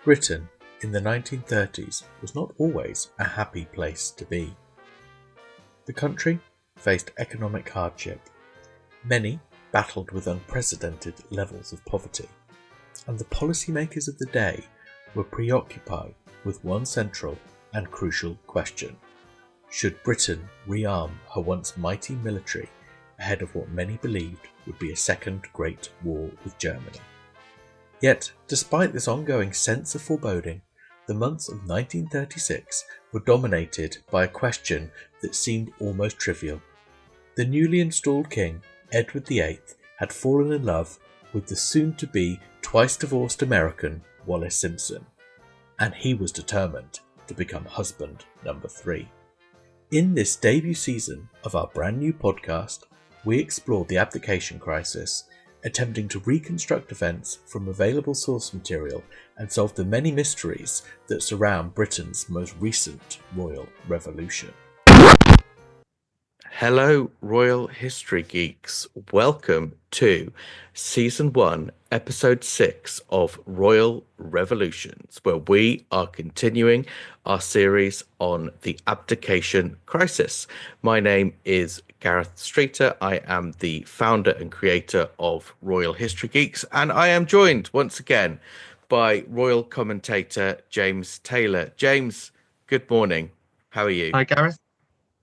Britain in the 1930s was not always a happy place to be. The country faced economic hardship. Many battled with unprecedented levels of poverty, and the policymakers of the day were preoccupied with one central and crucial question: should Britain rearm her once mighty military ahead of what many believed would be a second Great War with Germany? Yet, despite this ongoing sense of foreboding, the months of 1936 were dominated by a question that seemed almost trivial. The newly installed king, Edward VIII, had fallen in love with the soon-to-be twice-divorced American Wallis Simpson, and he was determined to become husband number 3. In this debut season of our brand new podcast, we explore the abdication crisis, attempting to reconstruct events from available source material and solve the many mysteries that surround Britain's most recent royal revolution. Hello, Royal History Geeks. Welcome to Season 1, Episode 6 of Royal Revolutions, where we are continuing our series on the abdication crisis. My name is Gareth Streeter. I am the founder and creator of Royal History Geeks, and I am joined once again by Royal commentator James Taylor. James, good morning. How are you? Hi, Gareth.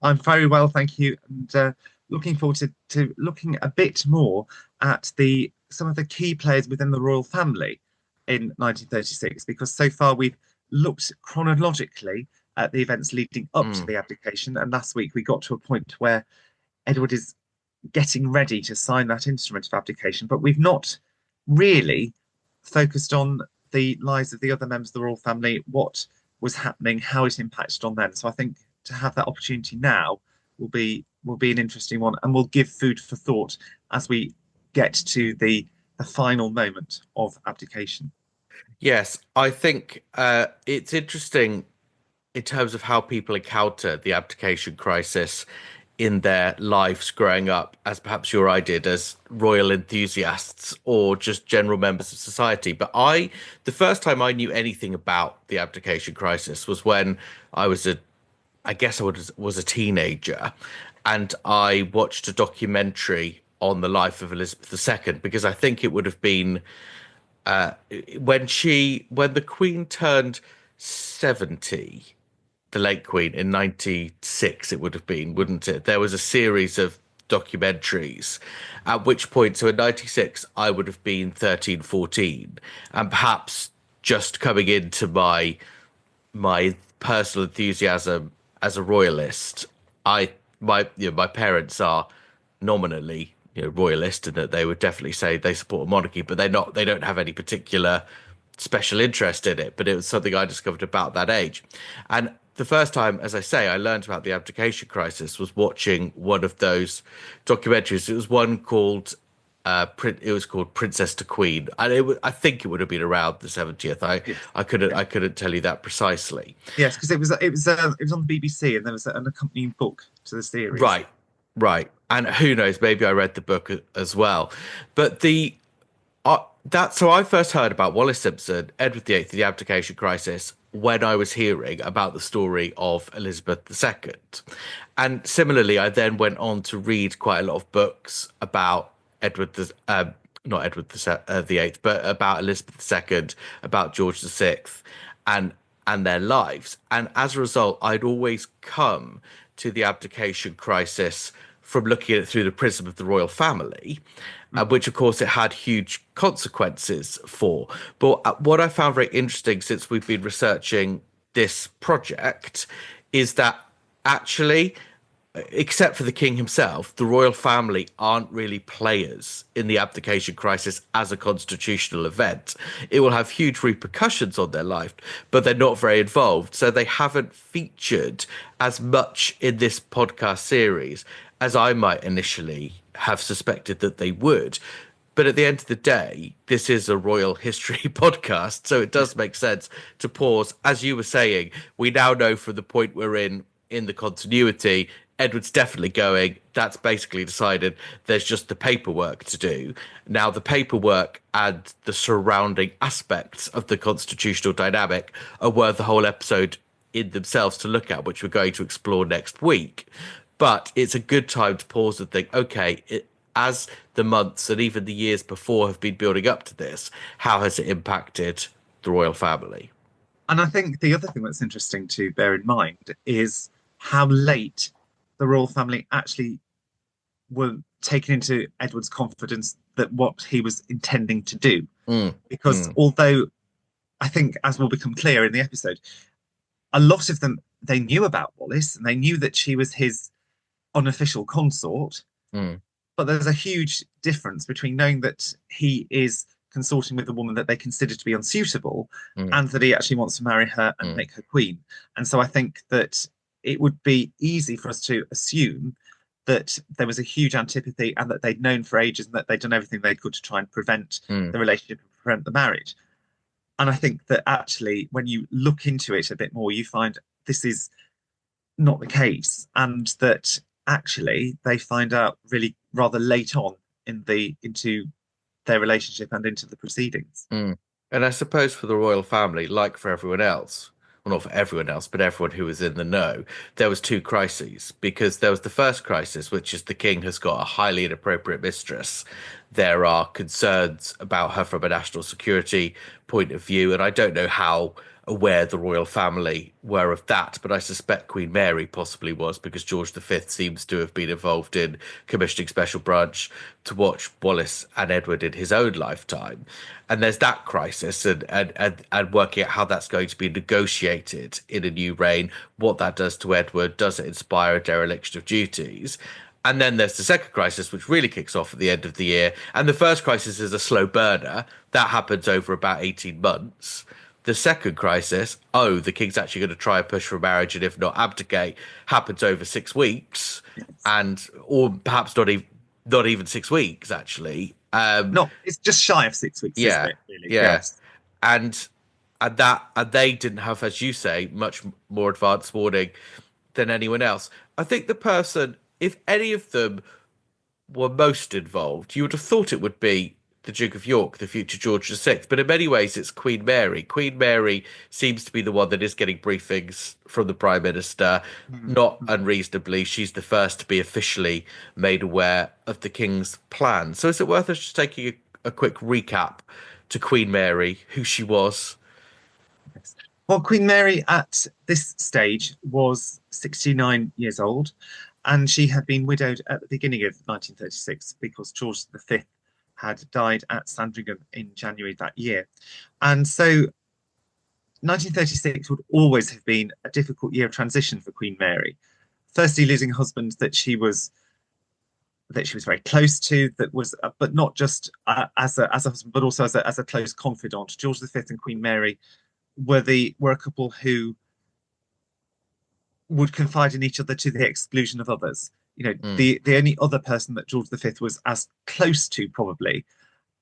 I'm very well, thank you, and looking forward to looking a bit more at some of the key players within the royal family in 1936, because so far we've looked chronologically at the events leading up to the abdication, and last week we got to a point where Edward is getting ready to sign that instrument of abdication, but we've not really focused on the lives of the other members of the royal family, what was happening, how it impacted on them. So I think to have that opportunity now will be an interesting one, and will give food for thought as we get to the final moment of abdication. Yes, I think it's interesting in terms of how people encounter the abdication crisis in their lives growing up, as perhaps you or I did as royal enthusiasts or just general members of society. But the first time I knew anything about the abdication crisis was when I was a teenager, and I watched a documentary on the life of Elizabeth II, because I think it would have been when the Queen turned 70, the late Queen, in 96, it would have been, wouldn't it? There was a series of documentaries, at which point, so in 96, I would have been 13, 14, and perhaps just coming into my personal enthusiasm as a royalist. My parents are nominally royalist, and that they would definitely say they support a monarchy, but they don't have any particular special interest in it. But it was something I discovered about that age. And the first time, as I say, I learned about the abdication crisis was watching one of those documentaries. It was one called Princess to Queen, and I think it would have been around the 70th. I couldn't tell you that precisely. Yes, because it was on the BBC, and there was an accompanying book to the series. Right, and who knows? Maybe I read the book as well. But so I first heard about Wallis Simpson, Edward VIII, the abdication crisis, when I was hearing about the story of Elizabeth II, and similarly, I then went on to read quite a lot of books about not Edward the VIII, but about Elizabeth II, about George VI, and their lives. And as a result, I'd always come to the abdication crisis from looking at it through the prism of the royal family, which of course it had huge consequences for. But what I found very interesting since we've been researching this project is that actually, except for the king himself, the royal family aren't really players in the abdication crisis as a constitutional event. It will have huge repercussions on their life, but they're not very involved. So they haven't featured as much in this podcast series as I might initially have suspected that they would. But at the end of the day, this is a royal history podcast, so it does make sense to pause. As you were saying, we now know from the point we're in the continuity, Edward's definitely going. That's basically decided. There's just the paperwork to do. Now, the paperwork and the surrounding aspects of the constitutional dynamic are worth a whole episode in themselves to look at, which we're going to explore next week. But it's a good time to pause and think, okay, as the months and even the years before have been building up to this, how has it impacted the royal family? And I think the other thing that's interesting to bear in mind is how late the royal family actually were taken into Edward's confidence that what he was intending to do. Because although I think, as will become clear in the episode, a lot of them, they knew about Wallis and they knew that she was his unofficial consort. But there's a huge difference between knowing that he is consorting with a woman that they consider to be unsuitable and that he actually wants to marry her and make her queen. And so I think that it would be easy for us to assume that there was a huge antipathy and that they'd known for ages and that they'd done everything they could to try and prevent the relationship and prevent the marriage. And I think that actually, when you look into it a bit more, you find this is not the case, and that actually they find out really rather late on into their relationship and into the proceedings. And I suppose for the royal family, like for everyone else, well, not for everyone else, but everyone who was in the know, there was two crises. Because there was the first crisis, which is the king has got a highly inappropriate mistress. There are concerns about her from a national security point of view, and I don't know how aware the royal family were of that, but I suspect Queen Mary possibly was, because George V seems to have been involved in commissioning special branch to watch Wallis and Edward in his own lifetime. And there's that crisis and working out how that's going to be negotiated in a new reign, what that does to Edward, does it inspire a dereliction of duties? And then there's the second crisis, which really kicks off at the end of the year. And the first crisis is a slow burner. That happens over about 18 months. The second crisis, the king's actually going to try and push for marriage, and if not, abdicate, happens over 6 weeks, or perhaps not even 6 weeks actually. No, it's just shy of 6 weeks. Yeah, isn't it, really? yeah, Yes. and they didn't have, as you say, much more advanced warning than anyone else. I think the person, if any of them were most involved, you would have thought it would be the Duke of York, the future George VI. But in many ways, it's Queen Mary. Queen Mary seems to be the one that is getting briefings from the Prime Minister, not unreasonably. She's the first to be officially made aware of the King's plan. So is it worth us just taking a quick recap to Queen Mary, who she was? Well, Queen Mary at this stage was 69 years old, and she had been widowed at the beginning of 1936 because George V had died at Sandringham in January that year. And so 1936 would always have been a difficult year of transition for Queen Mary. Firstly, losing a husband that she was very close to, but not just as a husband, but also as a close confidant. George V and Queen Mary were a couple who would confide in each other to the exclusion of others. The only other person that George V was as close to probably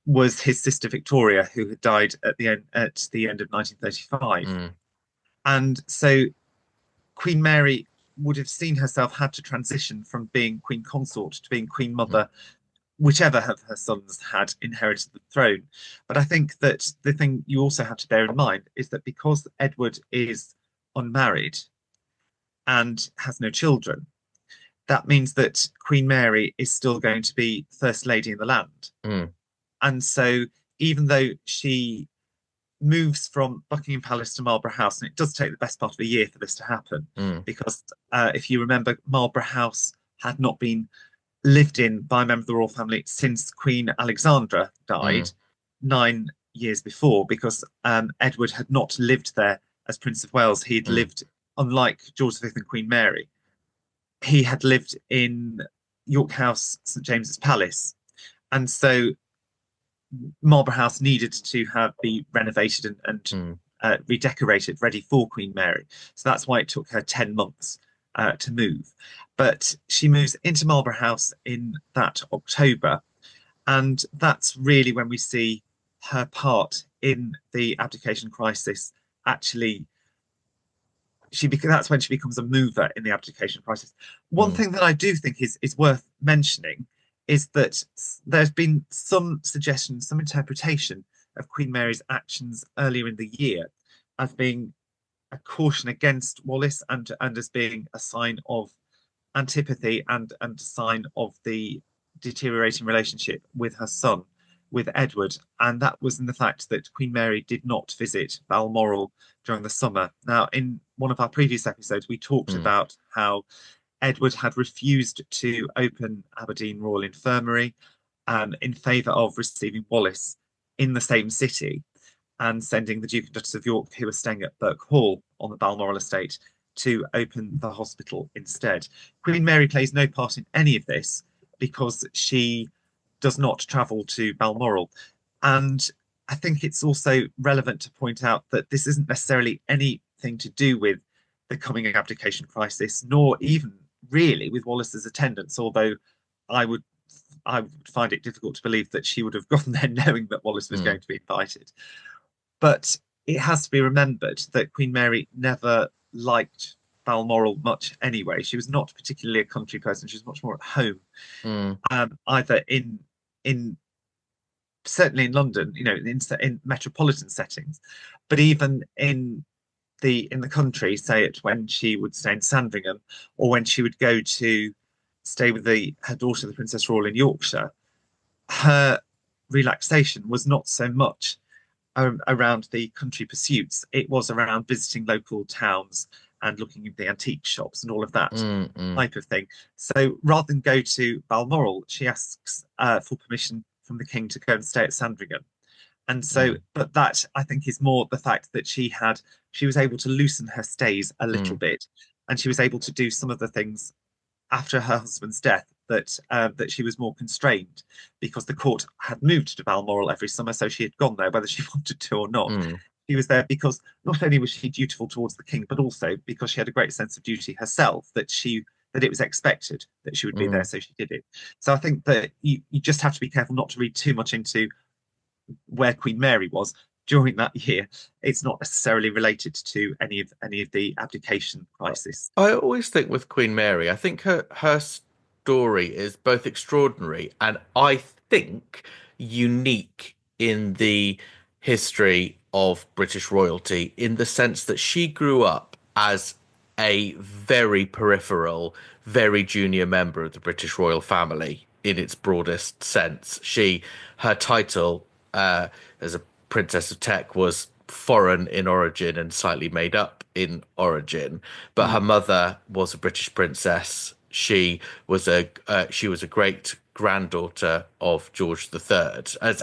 was his sister Victoria, who had died at the end of 1935. And so Queen Mary would have seen herself had to transition from being Queen Consort to being Queen Mother, whichever of her sons had inherited the throne. But I think that the thing you also have to bear in mind is that because Edward is unmarried and has no children, that means that Queen Mary is still going to be First Lady in the land. And so even though she moves from Buckingham Palace to Marlborough House, and it does take the best part of a year for this to happen, because if you remember, Marlborough House had not been lived in by a member of the royal family since Queen Alexandra died 9 years before, because Edward had not lived there as Prince of Wales. He'd lived, unlike George V and Queen Mary, he had lived in York House, St James's Palace. And so Marlborough House needed to be renovated and redecorated, ready for Queen Mary. So that's why it took her 10 months to move. But she moves into Marlborough House in that October. And that's really when we see her part in the abdication crisis actually that's when she becomes a mover in the abdication crisis. One Mm. thing that I do think is worth mentioning is that there's been some suggestion, some interpretation of Queen Mary's actions earlier in the year as being a caution against Wallis and as being a sign of antipathy and a sign of the deteriorating relationship with her son, with Edward. And that was in the fact that Queen Mary did not visit Balmoral during the summer. Now, in one of our previous episodes, we talked Mm. about how Edward had refused to open Aberdeen Royal Infirmary in favour of receiving Wallis in the same city and sending the Duke and Duchess of York, who were staying at Birk Hall on the Balmoral estate, to open the hospital instead. Queen Mary plays no part in any of this because she does not travel to Balmoral. And I think it's also relevant to point out that this isn't necessarily anything to do with the coming abdication crisis, nor even really with Wallis's attendance, although I would find it difficult to believe that she would have gone there knowing that Wallis was going to be invited. But it has to be remembered that Queen Mary never liked Balmoral much anyway. She was not particularly a country person. She was much more at home, either in certainly in London, in metropolitan settings, but even in the country, say it when she would stay in Sandringham, or when she would go to stay with her daughter, the Princess Royal in Yorkshire. Her relaxation was not so much around the country pursuits. It was around visiting local towns and looking at the antique shops and all of that type of thing. So rather than go to Balmoral, she asks for permission from the king to go and stay at Sandringham. And so, but that I think is more the fact that she was able to loosen her stays a little bit, and she was able to do some of the things after her husband's death that she was more constrained because the court had moved to Balmoral every summer, so she had gone there whether she wanted to or not. She was there because not only was she dutiful towards the king, but also because she had a great sense of duty herself, that it was expected that she would be there, so she did it. So I think that you just have to be careful not to read too much into where Queen Mary was during that year. It's not necessarily related to any of the abdication crisis. I always think with Queen Mary, I think her story is both extraordinary and I think unique in the history of British royalty, in the sense that she grew up as a very peripheral, very junior member of the British royal family in its broadest sense. Her title as a Princess of Teck was foreign in origin and slightly made up in origin, but her mother was a British princess. She was a great granddaughter of George III, as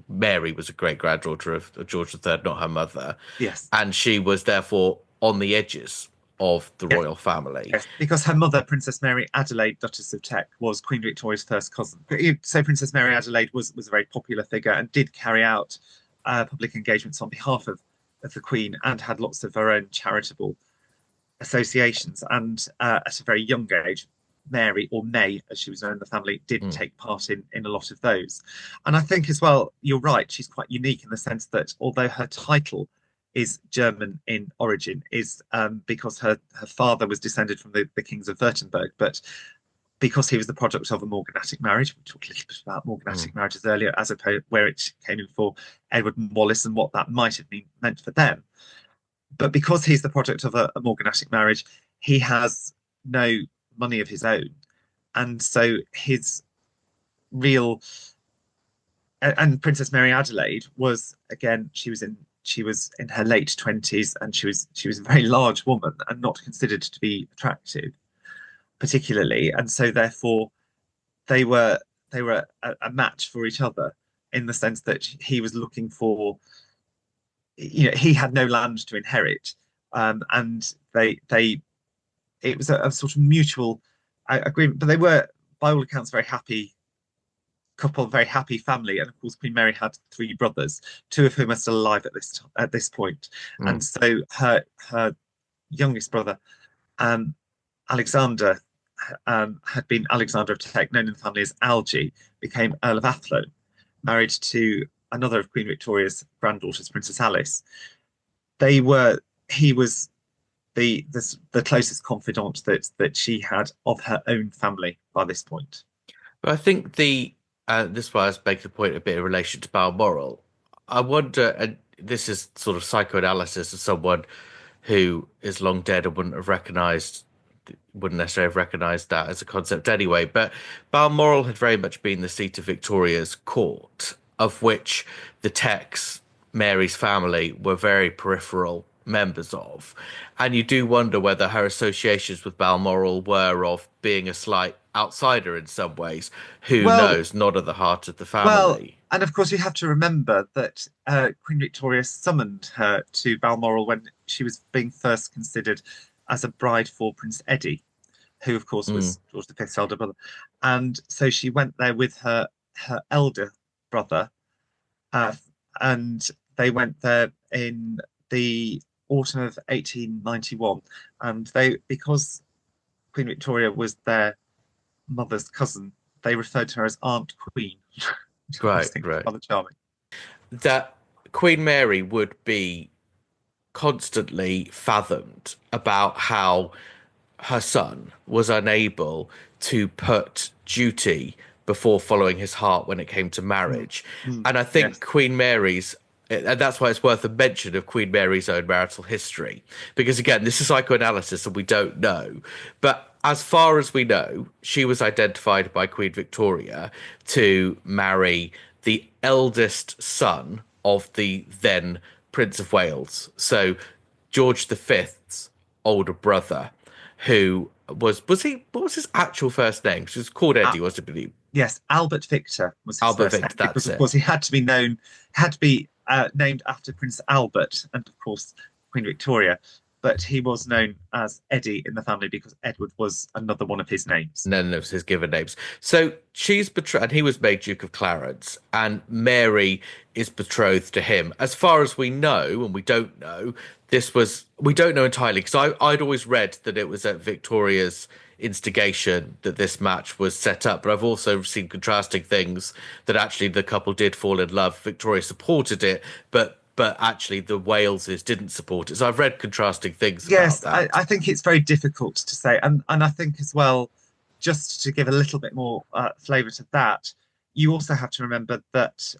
Mary was a great granddaughter of George III, not her mother. Yes, and she was therefore on the edges of the royal family. Yes, because her mother, Princess Mary Adelaide, Duchess of Teck, was Queen Victoria's first cousin. So Princess Mary Adelaide was a very popular figure and did carry out public engagements on behalf of the Queen and had lots of her own charitable associations. And at a very young age, Mary, or May, as she was known in the family, did take part in a lot of those. And I think as well, you're right, she's quite unique in the sense that although her title is German in origin, is because her father was descended from the kings of Württemberg, but because he was the product of a morganatic marriage. We talked a little bit about morganatic marriages earlier, as opposed where it came in for Edward and Wallis and what that might have meant for them. But because he's the product of a morganatic marriage, he has no money of his own, and so his real and Princess Mary Adelaide was, again, she was in her late 20s, and she was a very large woman and not considered to be attractive particularly, and so therefore they were a match for each other in the sense that he was looking for, he had no land to inherit, and it was a sort of mutual agreement, but they were by all accounts very happy couple, very happy family. And of course, Queen Mary had 3 brothers, 2 of whom are still alive at this point. And so her youngest brother, Alexander, had been Alexander of Teck, known in the family as Algy, became Earl of Athlone, married to another of Queen Victoria's granddaughters, Princess Alice. He was the closest confidant that she had of her own family by this point. But I think this was make the point a bit in relation to Balmoral. I wonder, and this is sort of psychoanalysis of someone who is long dead and wouldn't necessarily have recognized that as a concept anyway. But Balmoral had very much been the seat of Victoria's court, of which the Techs, Mary's family, were very peripheral members of. And you do wonder whether her associations with Balmoral were of being a slight outsider in some ways. Who knows? Not at the heart of the family. Well, and of course, you have to remember that Queen Victoria summoned her to Balmoral when she was being first considered as a bride for Prince Eddie, who, of course, was George V's elder brother. And so she went there with her elder brother, and they went there in the autumn of 1891. And because Queen Victoria was their mother's cousin, they referred to her as Aunt Queen. Right. Rather charming. That Queen Mary would be constantly fathomed about how her son was unable to put duty before following his heart when it came to marriage. And I think Queen Mary's, and that's why it's worth a mention of Queen Mary's own marital history, because again, this is psychoanalysis and we don't know. But as far as we know, she was identified by Queen Victoria to marry the eldest son of the then Prince of Wales. So George V's older brother, who what was his actual first name? He was called Eddie, wasn't he? Yes, Albert Victor was his Albert first Victor, name, because of course he had to be named after Prince Albert and of course Queen Victoria, but he was known as Eddie in the family because Edward was another one of his names. None of his given names. So she's betrothed, and he was made Duke of Clarence, and Mary is betrothed to him. As far as we know, and we don't know, we don't know entirely, because I'd always read that it was at Victoria's instigation that this match was set up, but I've also seen contrasting things that actually the couple did fall in love. Victoria supported it, but actually the Waleses didn't support it. So I've read contrasting things about that. Yes, I think it's very difficult to say. And I think as well, just to give a little bit more flavour to that, you also have to remember that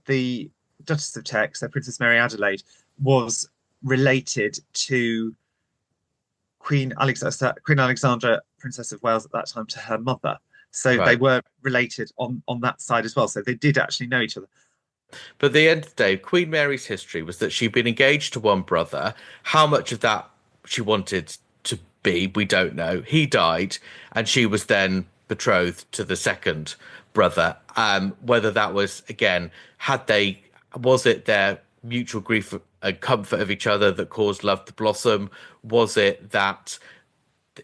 the Duchess of York, so Princess Mary Adelaide, was related to Queen Alexandra, Princess of Wales at that time, to her mother. So they were related on that side as well. So they did actually know each other. But at the end of the day, Queen Mary's history was that she'd been engaged to one brother. How much of that she wanted to be, we don't know. He died, and she was then betrothed to the second brother. Whether that was, again, was it their mutual grief and comfort of each other that caused love to blossom? Was it that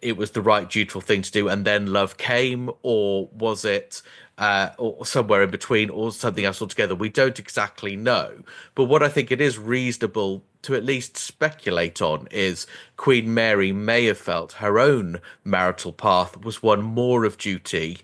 it was the right dutiful thing to do and then love came? Or was it or somewhere in between, or something else altogether? We don't exactly know. But what I think it is reasonable to at least speculate on is Queen Mary may have felt her own marital path was one more of duty,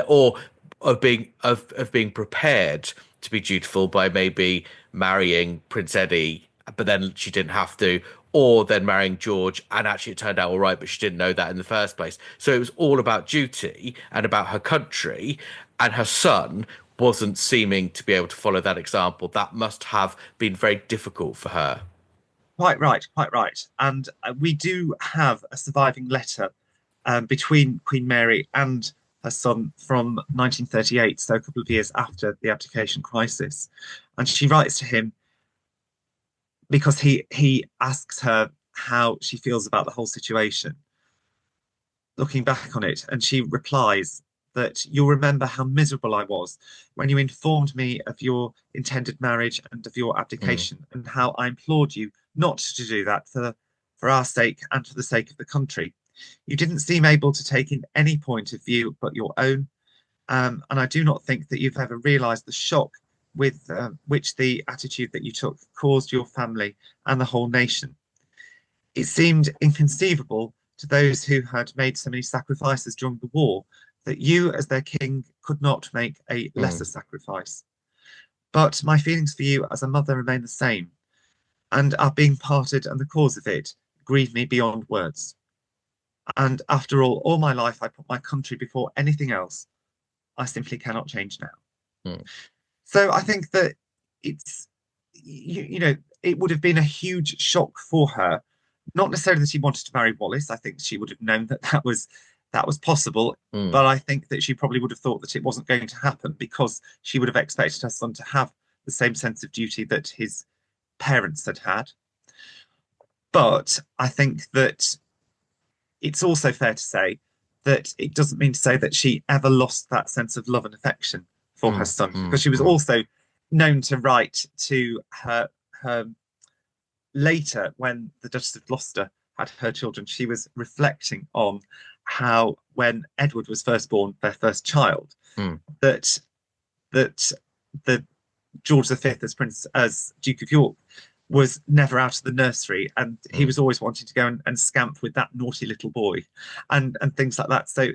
or of being prepared to be dutiful by maybe marrying Prince Eddie, but then she didn't have to, or then marrying George, and actually it turned out all right, but she didn't know that in the first place. So it was all about duty and about her country, and her son wasn't seeming to be able to follow that example. That must have been very difficult for her. Quite right. And we do have a surviving letter between Queen Mary and her son from 1938, so a couple of years after the abdication crisis. And she writes to him because he asks her how she feels about the whole situation, looking back on it. And she replies that you'll remember how miserable I was when you informed me of your intended marriage and of your abdication, and how I implored you not to do that for our sake and for the sake of the country. You didn't seem able to take in any point of view but your own, and I do not think that you've ever realised the shock with which the attitude that you took caused your family and the whole nation. It seemed inconceivable to those who had made so many sacrifices during the war that you, as their king, could not make a lesser sacrifice. But my feelings for you as a mother remain the same. and our being parted and the cause of it grieve me beyond words. And after all my life I put my country before anything else. I simply cannot change now. Mm. So I think that it's, you know, it would have been a huge shock for her. Not necessarily that she wanted to marry Wallis. I think she would have known that that was possible. Mm. But I think that she probably would have thought that it wasn't going to happen because she would have expected her son to have the same sense of duty that his parents had had. But I think that it's also fair to say that it doesn't mean to say that she ever lost that sense of love and affection for her son, because she was also known to write to her later, when the Duchess of Gloucester had her children. She was reflecting on how, when Edward was first born, their first child, that the George V as Duke of York was never out of the nursery, and he was always wanting to go and scamp with that naughty little boy, and things like that. So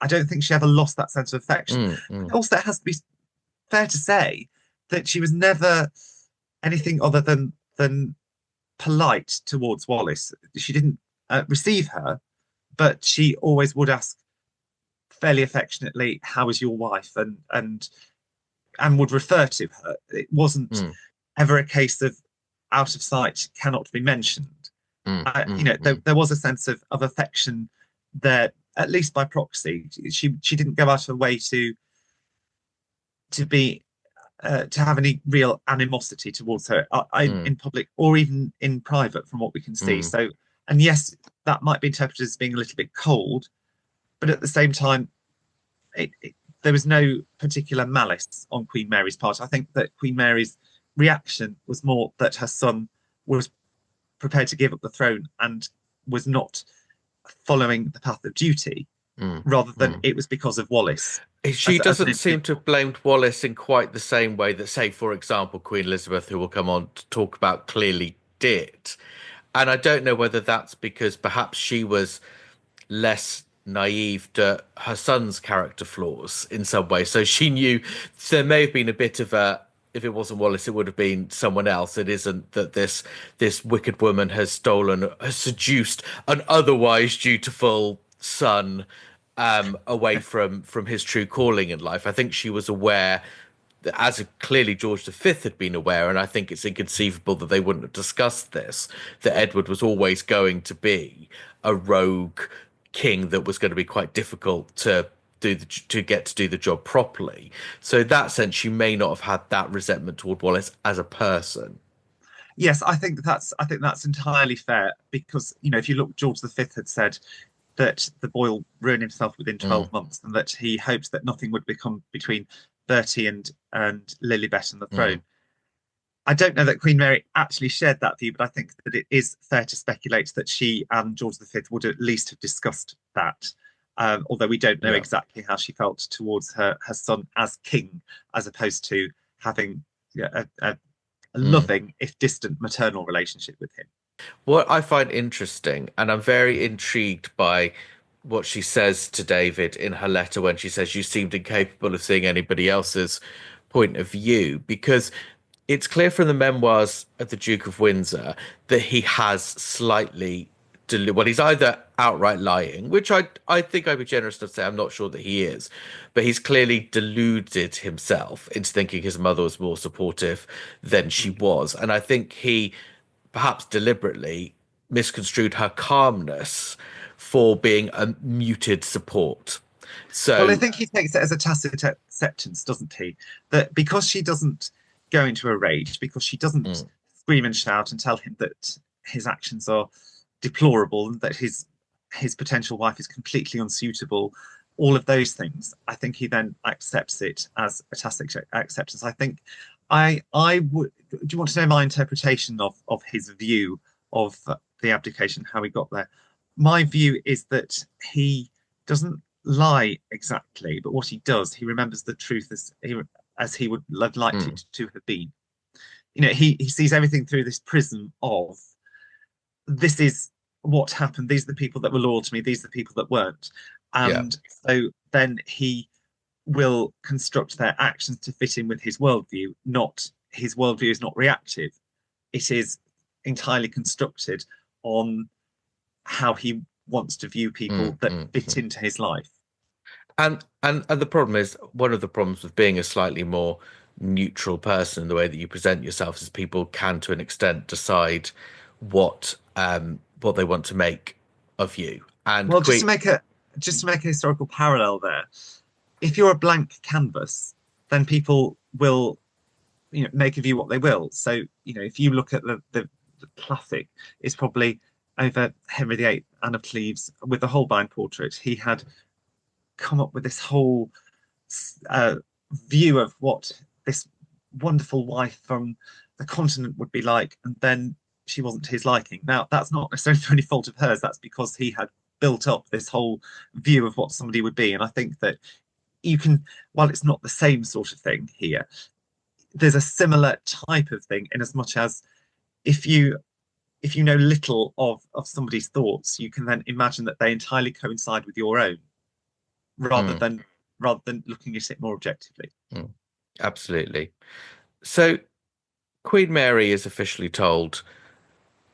I don't think she ever lost that sense of affection. Also, it has to be fair to say that she was never anything other than polite towards Wallis. She didn't receive her, but she always would ask fairly affectionately, "How is your wife?" and would refer to her. It wasn't ever a case of out of sight, cannot be mentioned. There was a sense of affection there, at least by proxy. She didn't go out of her way to be to have any real animosity towards her in public or even in private, from what we can see. So, and yes, that might be interpreted as being a little bit cold, but at the same time, there was no particular malice on Queen Mary's part. I think that Queen Mary's reaction was more that her son was prepared to give up the throne and was not following the path of duty, rather than it was because of Wallis. She doesn't seem to have blamed Wallis in quite the same way that, say, for example, Queen Elizabeth, who we'll come on to talk about, clearly did. And I don't know whether that's because perhaps she was less naive to her son's character flaws in some way. So she knew there may have been a bit of a, if it wasn't Wallis, it would have been someone else. It isn't that this wicked woman has seduced an otherwise dutiful son away from his true calling in life. I think she was aware that, as clearly George V had been aware, and I think it's inconceivable that they wouldn't have discussed this, that Edward was always going to be a rogue king that was going to be quite difficult to get to do the job properly. So in that sense, she may not have had that resentment toward Wallis as a person. Yes, I think that's entirely fair, because, you know, if you look, George V had said that the boy will ruin himself within 12 months, and that he hopes that nothing would become between Bertie and Lilibet and the throne. I don't know that Queen Mary actually shared that view, but I think that it is fair to speculate that she and George V would at least have discussed that. Although we don't know exactly how she felt towards her son as king, as opposed to having a loving, if distant, maternal relationship with him. What I find interesting, and I'm very intrigued by what she says to David in her letter when she says, "You seemed incapable of seeing anybody else's point of view," because it's clear from the memoirs of the Duke of Windsor that he has slightly well, he's either outright lying, which I think I'd be generous to say I'm not sure that he is, but he's clearly deluded himself into thinking his mother was more supportive than she was. And I think he perhaps deliberately misconstrued her calmness for being a muted support. So, well, I think he takes it as a tacit acceptance, doesn't he? That because she doesn't go into a rage, because she doesn't scream and shout and tell him that his actions are deplorable and that his potential wife is completely unsuitable, all of those things, I think he then accepts it as a tacit acceptance. I think I would. Do you want to know my interpretation of his view of the abdication, how he got there? My view is that he doesn't lie exactly, but what he does, he remembers the truth as he would have liked it to have been. You know, he sees everything through this prism of, this is what happened. These are the people that were loyal to me. These are the people that weren't. And so then he will construct their actions to fit in with his worldview. His worldview is not reactive. It is entirely constructed on how he wants to view people that fit into his life. And the problem is, one of the problems with being a slightly more neutral person in the way that you present yourself is people can, to an extent, decide what they want to make of you. And well, just to make a historical parallel there, if you're a blank canvas, then people will, make of you what they will. So, if you look at the classic, it's probably over Henry VIII, Anne of Cleves, with the Holbein portrait. He had come up with this whole view of what this wonderful wife from the continent would be like, and then she wasn't to his liking. Now, that's not necessarily through any fault of hers. That's because he had built up this whole view of what somebody would be. And I think that you can, while it's not the same sort of thing here, there's a similar type of thing, in as much as if you know little of somebody's thoughts, you can then imagine that they entirely coincide with your own, rather than looking at it more objectively. Absolutely. So Queen Mary is officially told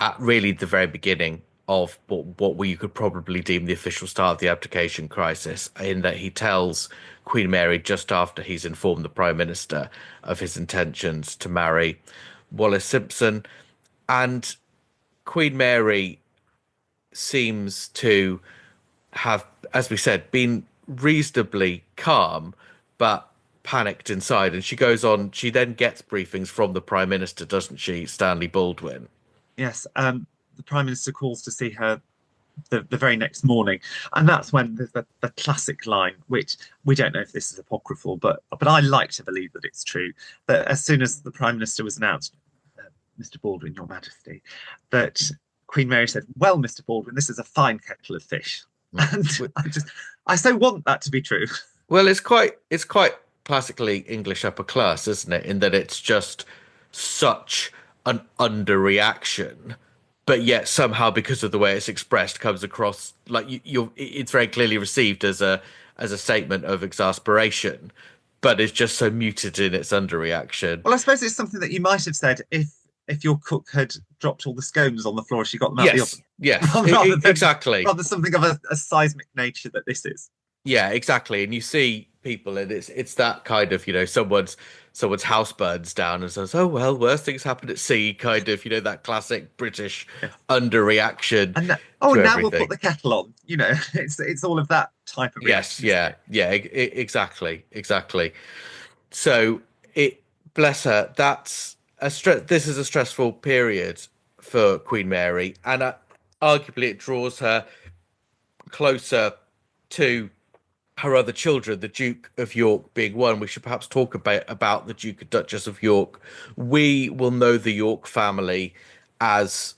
at really the very beginning of what we could probably deem the official start of the abdication crisis, in that he tells Queen Mary just after he's informed the Prime Minister of his intentions to marry Wallis Simpson. And Queen Mary seems to have, as we said, been reasonably calm, but panicked inside. And she goes on, she then gets briefings from the Prime Minister, doesn't she, Stanley Baldwin? Yes, the Prime Minister calls to see her the very next morning, and that's when there's the classic line, which we don't know if this is apocryphal, but I like to believe that it's true, that as soon as the Prime Minister was announced, Mr. Baldwin, Your Majesty, that Queen Mary said, "Well, Mr. Baldwin, this is a fine kettle of fish." And I so want that to be true. Well, it's quite classically English upper class, isn't it? In that it's just such an underreaction, but yet somehow, because of the way it's expressed, comes across like it's very clearly received as a statement of exasperation, but it's just so muted in its underreaction. Well, I suppose it's something that you might have said if your cook had dropped all the scones on the floor as she got them out of the oven. Yes, exactly. Rather something of a seismic nature that this is. Yeah, exactly. And you see people, and it's that kind of, someone's house burns down and says, "Oh well, worse things happen at sea," kind of, that classic British underreaction. And now we'll put the kettle on. It's all of that type of reaction. Exactly. So bless her. That's this is a stressful period for Queen Mary, and arguably it draws her closer to her other children, the Duke of York being one. We should perhaps talk about the Duke and Duchess of York. We will know the York family as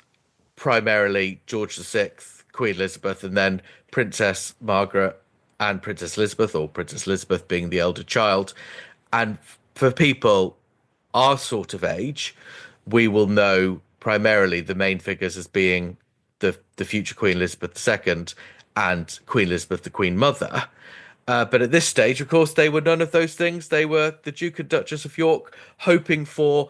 primarily George VI, Queen Elizabeth, and then Princess Margaret and Princess Elizabeth, or Princess Elizabeth being the elder child. And for people our sort of age, we will know primarily the main figures as being the future Queen Elizabeth II and Queen Elizabeth, the Queen Mother. But at this stage, of course, they were none of those things. They were the Duke and Duchess of York, hoping for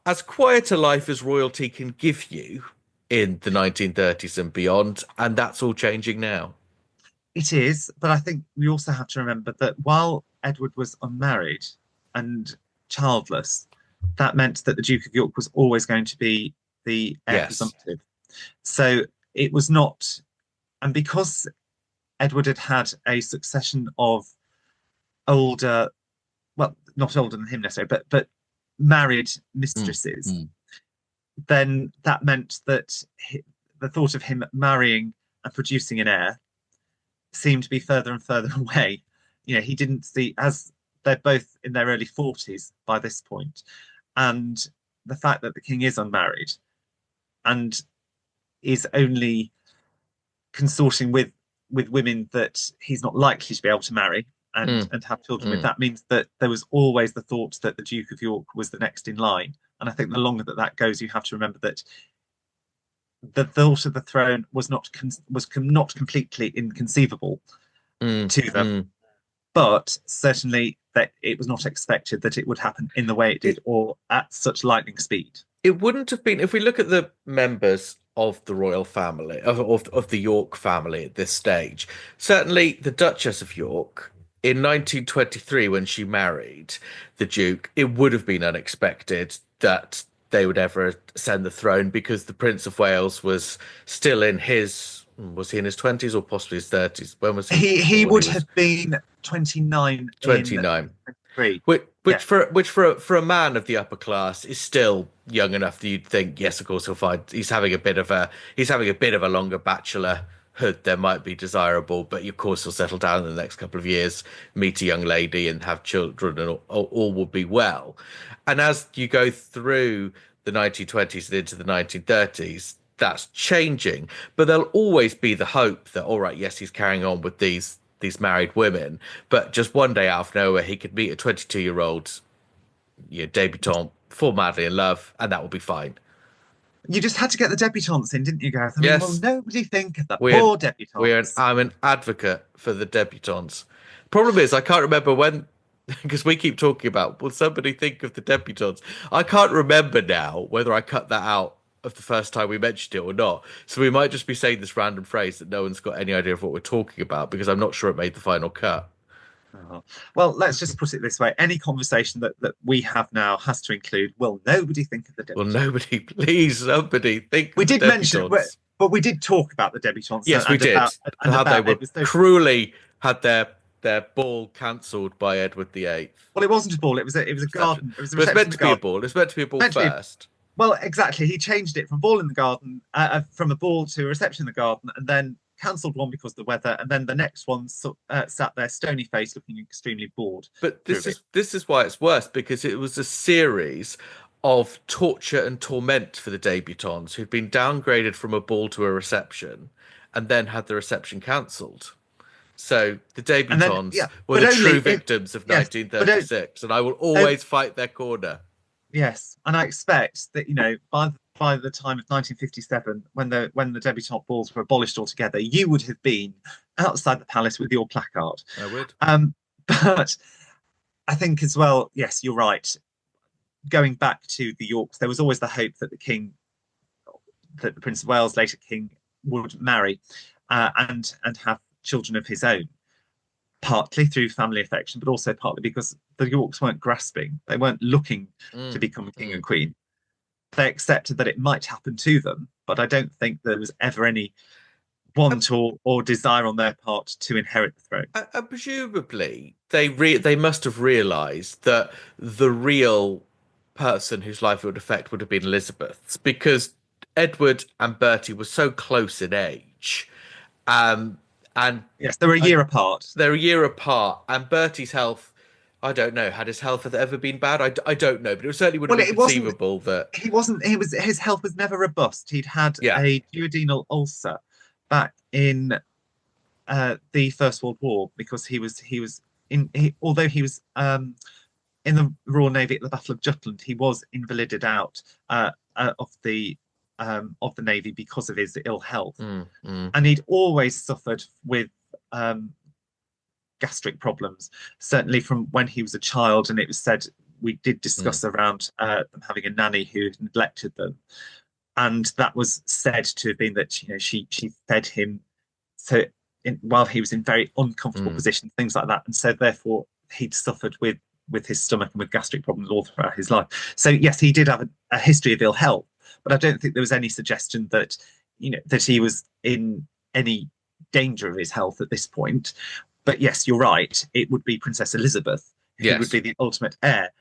as quiet a life as royalty can give you in the 1930s and beyond. And that's all changing now. It is. But I think we also have to remember that while Edward was unmarried and childless, that meant that the Duke of York was always going to be the heir presumptive. So it was not. And because Edward had had a succession of older, well, not older than him necessarily, but married mistresses, then that meant that the thought of him marrying and producing an heir seemed to be further and further away. He didn't see, as they're both in their early 40s by this point, and the fact that the king is unmarried and is only consorting with women that he's not likely to be able to marry and have children with, that means that there was always the thought that the Duke of York was the next in line. And I think the longer that goes, you have to remember that the thought of the throne was not completely inconceivable to them, but certainly that it was not expected that it would happen in the way it did or at such lightning speed. it wouldn't have been if we look at the members of the royal family of the York family at this stage. Certainly, the Duchess of York in 1923, when she married the Duke, it would have been unexpected that they would ever ascend the throne because the Prince of Wales was still in his was he in his 20s or possibly his 30s? When was he? He Born? would have been 29 in 29. 3. Which for a man of the upper class is still young enough that you'd think, yes, of course he'll find he's having a bit of a longer bachelorhood than might be desirable, but of course he'll settle down in the next couple of years, meet a young lady and have children, and all will be well. And as you go through the 1920s and into the 1930s, that's changing, but there'll always be the hope that, all right, yes, he's carrying on with these married women, but just one day out of nowhere, he could meet a 22-year-old debutante, fall madly in love, and that will be fine. You just had to get the debutantes in, didn't you, Gareth? I mean, Yes. well, nobody think of the poor debutantes. I'm an advocate for the debutantes. Problem is, I can't remember when, because we keep talking about, will somebody think of the debutantes? I can't remember now whether I cut that out of the first time we mentioned it or not. So we might just be saying this random phrase that no one's got any idea of what we're talking about, because I'm not sure it made the final cut. Well, let's just put it this way. Any conversation that we have now has to include, will nobody think of the debutantes? Will nobody, please, somebody think we of the did mention, but we did talk about the debutantes. Yes, we did. And how they were cruelly had their ball cancelled by Edward VIII. Well, it wasn't a ball. It was a garden. It was meant to be a ball. It was meant to be a ball first. Well, exactly. He changed it from ball in the garden, from a ball to a reception in the garden, and then cancelled one because of the weather, and then the next one sat there stony faced, looking extremely bored. But this is why it's worse, because it was a series of torture and torment for the debutantes who'd been downgraded from a ball to a reception, and then had the reception cancelled. So the debutantes were the true victims of 1936, and I will always fight their corner. Yes, and I expect that by the time of 1957, when the debutante balls were abolished altogether, you would have been outside the palace with your placard. I would. But I think as well, yes, you're right. Going back to the Yorks, there was always the hope that that the Prince of Wales, later King, would marry and have children of his own. Partly through family affection, but also partly because the Yorks weren't grasping. They weren't looking to become king and queen. They accepted that it might happen to them, but I don't think there was ever any want or desire on their part to inherit the throne. And presumably, they must have realised that the real person whose life it would affect would have been Elizabeth's, because Edward and Bertie were so close in age. And yes, they're a year apart. They're a year apart, and Bertie's health, I don't know. Had his health ever been bad? I don't know, but it certainly would have been conceivable that he wasn't. His health was never robust. He'd had a duodenal ulcer back in the First World War, because although he was in the Royal Navy at the Battle of Jutland, he was invalided out of the Navy because of his ill health. And he'd always suffered with gastric problems, certainly from when he was a child. And it was said, we did discuss around them having a nanny who had neglected them, and that was said to have been that she fed him while he was in very uncomfortable positions, things like that, and so therefore he'd suffered with his stomach and with gastric problems all throughout his life. So yes, he did have a history of ill health, but I don't think there was any suggestion that that he was in any danger of his health at this point. But yes, you're right. It would be Princess Elizabeth who would be the ultimate heir.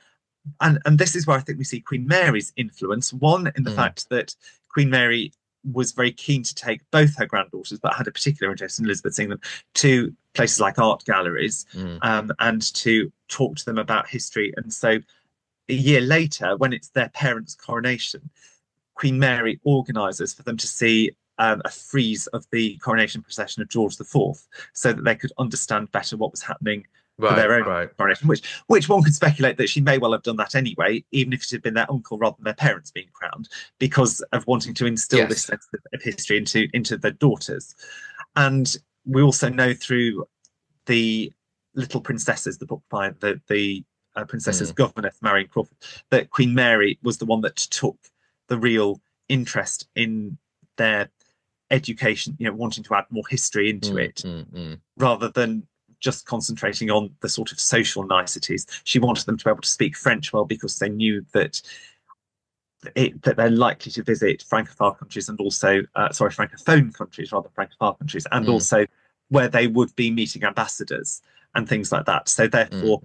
And this is where I think we see Queen Mary's influence. One, in the fact that Queen Mary was very keen to take both her granddaughters, but had a particular interest in Elizabeth seeing them, to places like art galleries and to talk to them about history. And so a year later, when it's their parents' coronation, Queen Mary organises for them to see a frieze of the coronation procession of George IV, so that they could understand better what was happening for their own coronation, which one could speculate that she may well have done that anyway, even if it had been their uncle rather than their parents being crowned, because of wanting to instill this sense of history into their daughters. And we also know through the Little Princesses, the book by the Princess's Governess, Marion Crawford, that Queen Mary was the one that took the real interest in their education, wanting to add more history into it, rather than just concentrating on the sort of social niceties. She wanted them to be able to speak French well because they knew that they're likely to visit Francophone countries and also, Francophone countries rather than Francophone countries, and also where they would be meeting ambassadors and things like that. So therefore,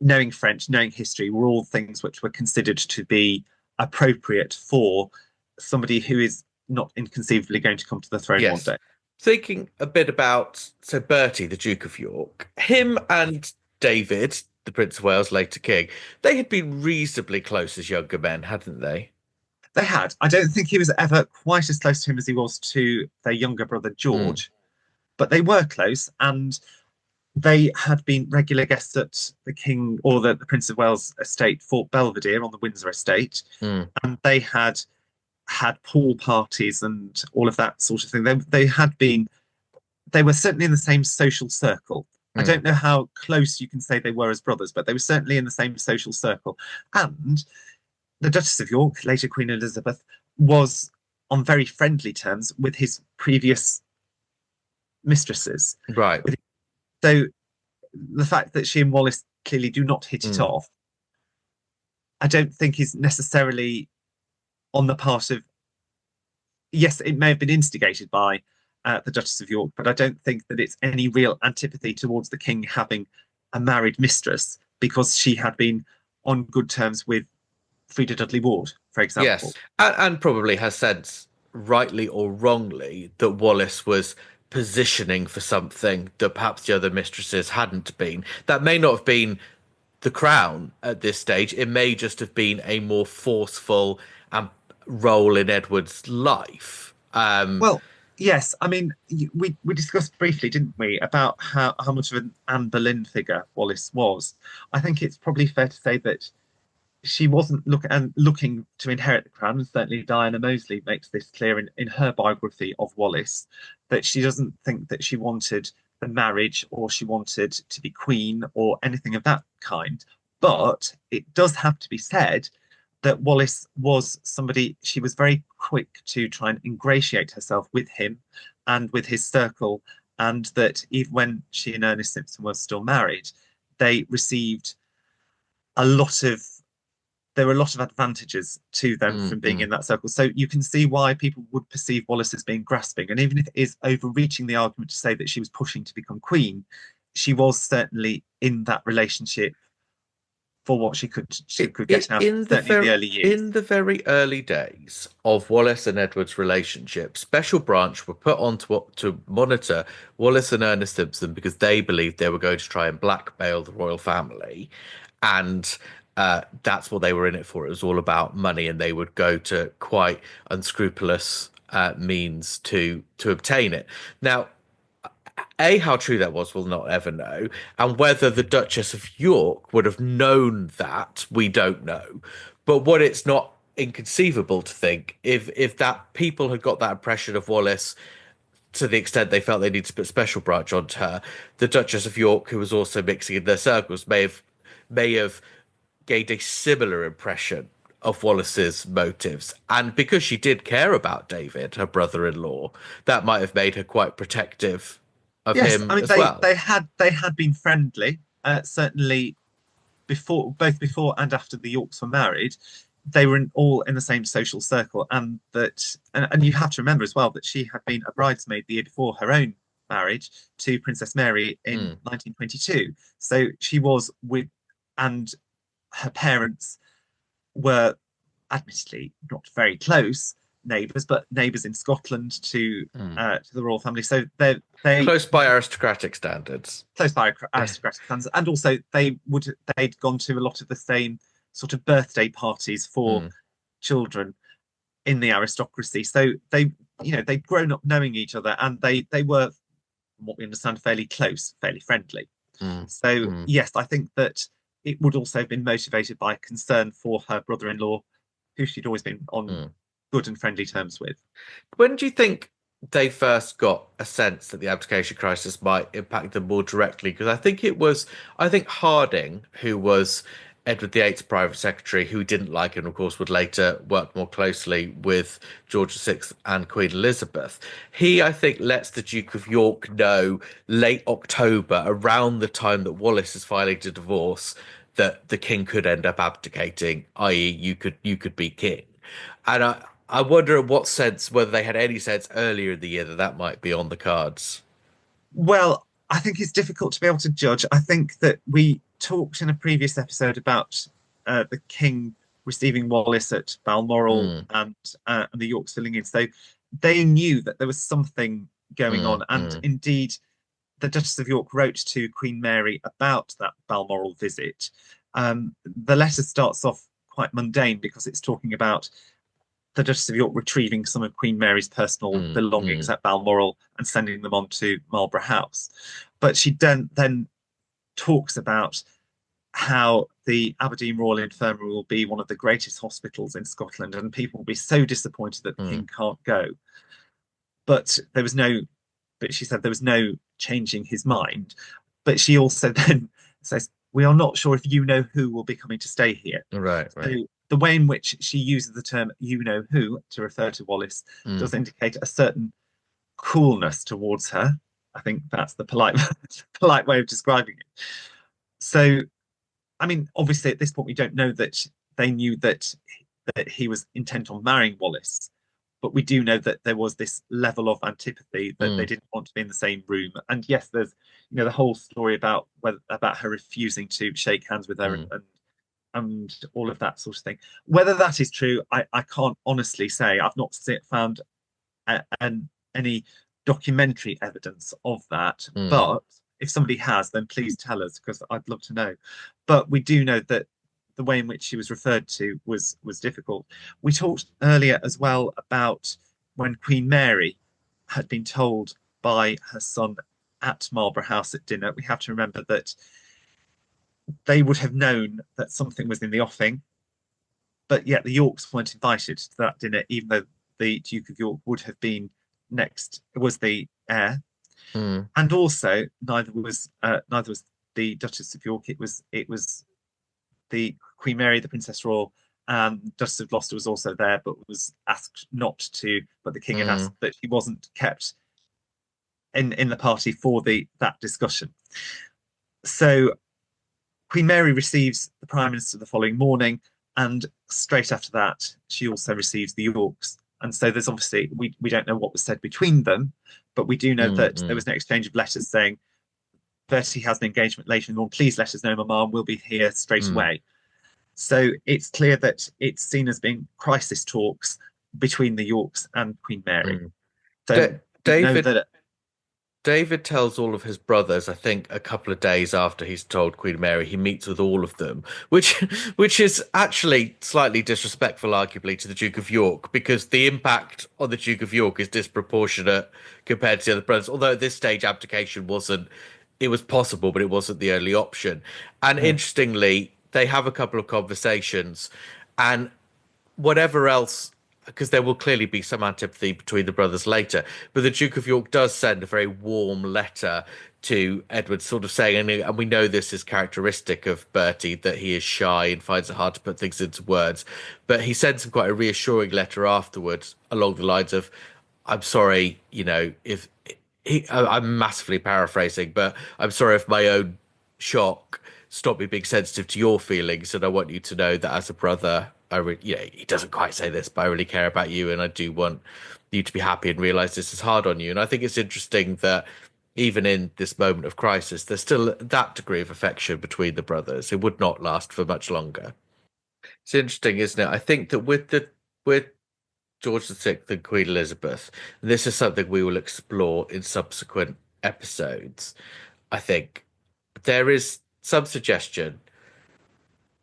knowing French, knowing history were all things which were considered to be appropriate for somebody who is not inconceivably going to come to the throne one day. Thinking a bit about, so Bertie, the Duke of York, him and David, the Prince of Wales, later king, they had been reasonably close as younger men, hadn't they? They had. I don't think he was ever quite as close to him as he was to their younger brother George, but they were close, and they had been regular guests at the King or the Prince of Wales estate, Fort Belvedere on the Windsor estate, and they had pool parties and all of that sort of thing. They were certainly in the same social circle. I don't know how close you can say they were as brothers, but they were certainly in the same social circle. And the Duchess of York, later Queen Elizabeth, was on very friendly terms with his previous mistresses. Right. So the fact that she and Wallis clearly do not hit it off, I don't think is necessarily on the part of, yes, it may have been instigated by the Duchess of York, but I don't think that it's any real antipathy towards the king having a married mistress, because she had been on good terms with Frida Dudley Ward, for example. Yes, and probably has sense, rightly or wrongly, that Wallis was positioning for something that perhaps the other mistresses hadn't been. That may not have been the crown at this stage. It may just have been a more forceful role in Edward's life. Well, yes. I mean, we discussed briefly, didn't we, about how much of an Anne Boleyn figure Wallis was. I think it's probably fair to say that she wasn't looking to inherit the crown, and certainly Diana Moseley makes this clear in her biography of Wallis, that she doesn't think that she wanted the marriage or she wanted to be queen or anything of that kind. But it does have to be said that Wallis was somebody, she was very quick to try and ingratiate herself with him and with his circle, and that even when she and Ernest Simpson were still married, there were a lot of advantages to them from being in that circle. So you can see why people would perceive Wallis as being grasping. And even if it is overreaching the argument to say that she was pushing to become queen, she was certainly in that relationship for what she could get out of the early years. In the very early days of Wallis and Edward's relationship, special branch were put on to monitor Wallis and Ernest Simpson because they believed they were going to try and blackmail the royal family. And that's what they were in it for. It was all about money, and they would go to quite unscrupulous means to obtain it. Now, how true that was, we'll not ever know. And whether the Duchess of York would have known that, we don't know. But what it's not inconceivable to think, if that people had got that impression of Wallis to the extent they felt they needed to put special branch onto her, the Duchess of York, who was also mixing in their circles, may have gained a similar impression of Wallis's motives. And because she did care about David, her brother-in-law, that might have made her quite protective of him as well. They had been friendly, certainly both before and after the Yorks were married. They were all in the same social circle, and you have to remember as well that she had been a bridesmaid the year before her own marriage to Princess Mary in 1922. So she was and her parents were admittedly not very close neighbours, but neighbours in Scotland to the royal family. So they close by aristocratic standards. Close by aristocratic standards, and also they'd gone to a lot of the same sort of birthday parties for children in the aristocracy. So they'd grown up knowing each other, and they were, from what we understand, fairly close, fairly friendly. Yes, I think that it would also have been motivated by concern for her brother-in-law, who she'd always been on good and friendly terms with. When do you think they first got a sense that the abdication crisis might impact them more directly? Because I think Harding, who was Edward VIII's private secretary, who didn't like it, and of course would later work more closely with George VI and Queen Elizabeth. He, I think, lets the Duke of York know late October, around the time that Wallis is filing to divorce, that the king could end up abdicating, i.e., you could be king. And I wonder in what sense, whether they had any sense earlier in the year that that might be on the cards. Well, I think it's difficult to be able to judge. I think that we talked in a previous episode about the king receiving Wallis at Balmoral and the Yorks filling in. So they knew that there was something going on. And indeed, the Duchess of York wrote to Queen Mary about that Balmoral visit. The letter starts off quite mundane because it's talking about the Duchess of York retrieving some of Queen Mary's personal belongings at Balmoral and sending them on to Marlborough House. But she then talks about how the Aberdeen Royal Infirmary will be one of the greatest hospitals in Scotland, and people will be so disappointed that the king can't go. But she said there was no changing his mind. But she also then says, we are not sure if you know who will be coming to stay here. Right. So the way in which she uses the term you know who to refer to Wallis does indicate a certain coolness towards her. I think that's the polite way of describing it. So, I mean, obviously at this point we don't know that they knew that he was intent on marrying Wallis, but we do know that there was this level of antipathy that they didn't want to be in the same room. And yes, there's the whole story about her refusing to shake hands with her and all of that sort of thing. Whether that is true, I can't honestly say. I've not found any documentary evidence of that. But if somebody has, then please tell us, because I'd love to know. But we do know that the way in which she was referred to was difficult. We talked earlier as well about when Queen Mary had been told by her son at Marlborough House at dinner. We have to remember that they would have known that something was in the offing, but yet the Yorks weren't invited to that dinner, even though the Duke of York would have been was the heir. And also neither was the Duchess of York. It was the Queen Mary, the Princess Royal, and Duchess of Gloucester was also there, but was asked not to. But the king had asked that she wasn't kept in the party for that discussion. So Queen Mary receives the Prime Minister the following morning, and straight after that, she also receives the Yorks. And so there's obviously, we don't know what was said between them, but we do know that there was an exchange of letters saying, Bertie has an engagement later in the morning. Please let us know, Mamma. We'll be here straight away. So it's clear that it's seen as being crisis talks between the Yorks and Queen Mary. So David tells all of his brothers, I think, a couple of days after he's told Queen Mary, he meets with all of them, which is actually slightly disrespectful, arguably, to the Duke of York, because the impact on the Duke of York is disproportionate compared to the other brothers. Although at this stage, abdication it was possible, but it wasn't the only option. And interestingly, they have a couple of conversations, and whatever else, because there will clearly be some antipathy between the brothers later, but the Duke of York does send a very warm letter to Edward, sort of saying, and we know this is characteristic of Bertie, that he is shy and finds it hard to put things into words, but he sends him quite a reassuring letter afterwards along the lines of, I'm sorry, if I'm massively paraphrasing, but I'm sorry if my own shock stopped me being sensitive to your feelings, and I want you to know that as a brother, he doesn't quite say this, but I really care about you, and I do want you to be happy and realize this is hard on you. And I think it's interesting that even in this moment of crisis, there's still that degree of affection between the brothers. It would not last for much longer. It's interesting, isn't it? I think that with George VI and Queen Elizabeth, and this is something we will explore in subsequent episodes, I think there is some suggestion,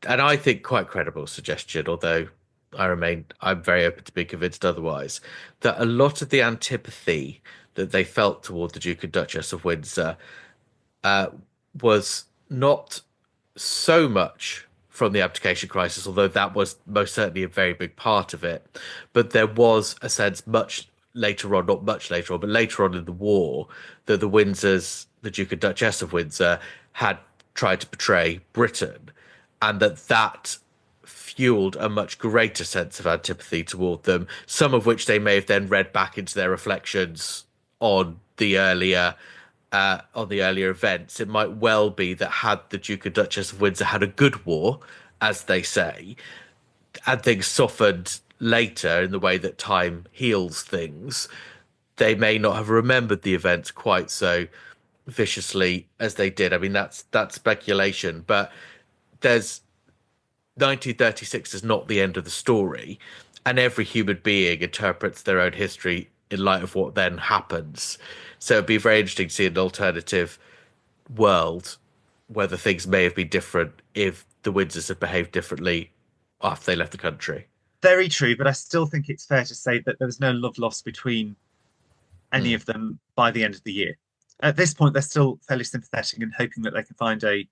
and I think quite credible suggestion, although I'm very open to being convinced otherwise, that a lot of the antipathy that they felt toward the Duke and Duchess of Windsor was not so much from the abdication crisis, although that was most certainly a very big part of it. But there was a sense much later on, not much later on, but later on in the war, that the Windsors, the Duke and Duchess of Windsor, had tried to betray Britain. and that fueled a much greater sense of antipathy toward them, some of which they may have then read back into their reflections on the earlier events. It might well be that had the Duke and Duchess of Windsor had a good war, as they say, and things softened later in the way that time heals things, they may not have remembered the events quite so viciously as they did. I mean, that's speculation, but there's 1936 is not the end of the story, and every human being interprets their own history in light of what then happens. So it'd be very interesting to see an alternative world, whether things may have been different if the Windsors had behaved differently after they left the country. Very true, but I still think it's fair to say that there was no love lost between any of them by the end of the year. At this point, they're still fairly sympathetic and hoping that they can find a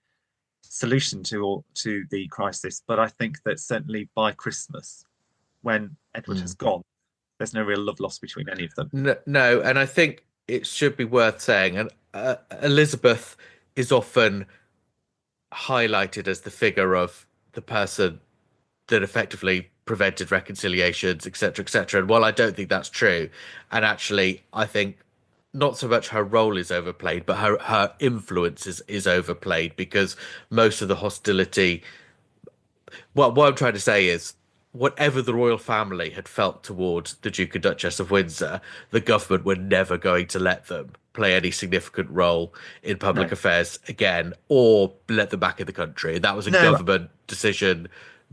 solution to the crisis. But I think that certainly by Christmas, when Edward has gone, there's no real love lost between any of them. No, and I think it should be worth saying, and Elizabeth is often highlighted as the figure of the person that effectively prevented reconciliations, etc., etc. And while I don't think that's true, and actually I think not so much her role is overplayed, but her influence is overplayed, because most of the hostility. Well, what I'm trying to say is, whatever the royal family had felt towards the Duke and Duchess of Windsor, the government were never going to let them play any significant role in public affairs again, or let them back in the country. That was a government decision.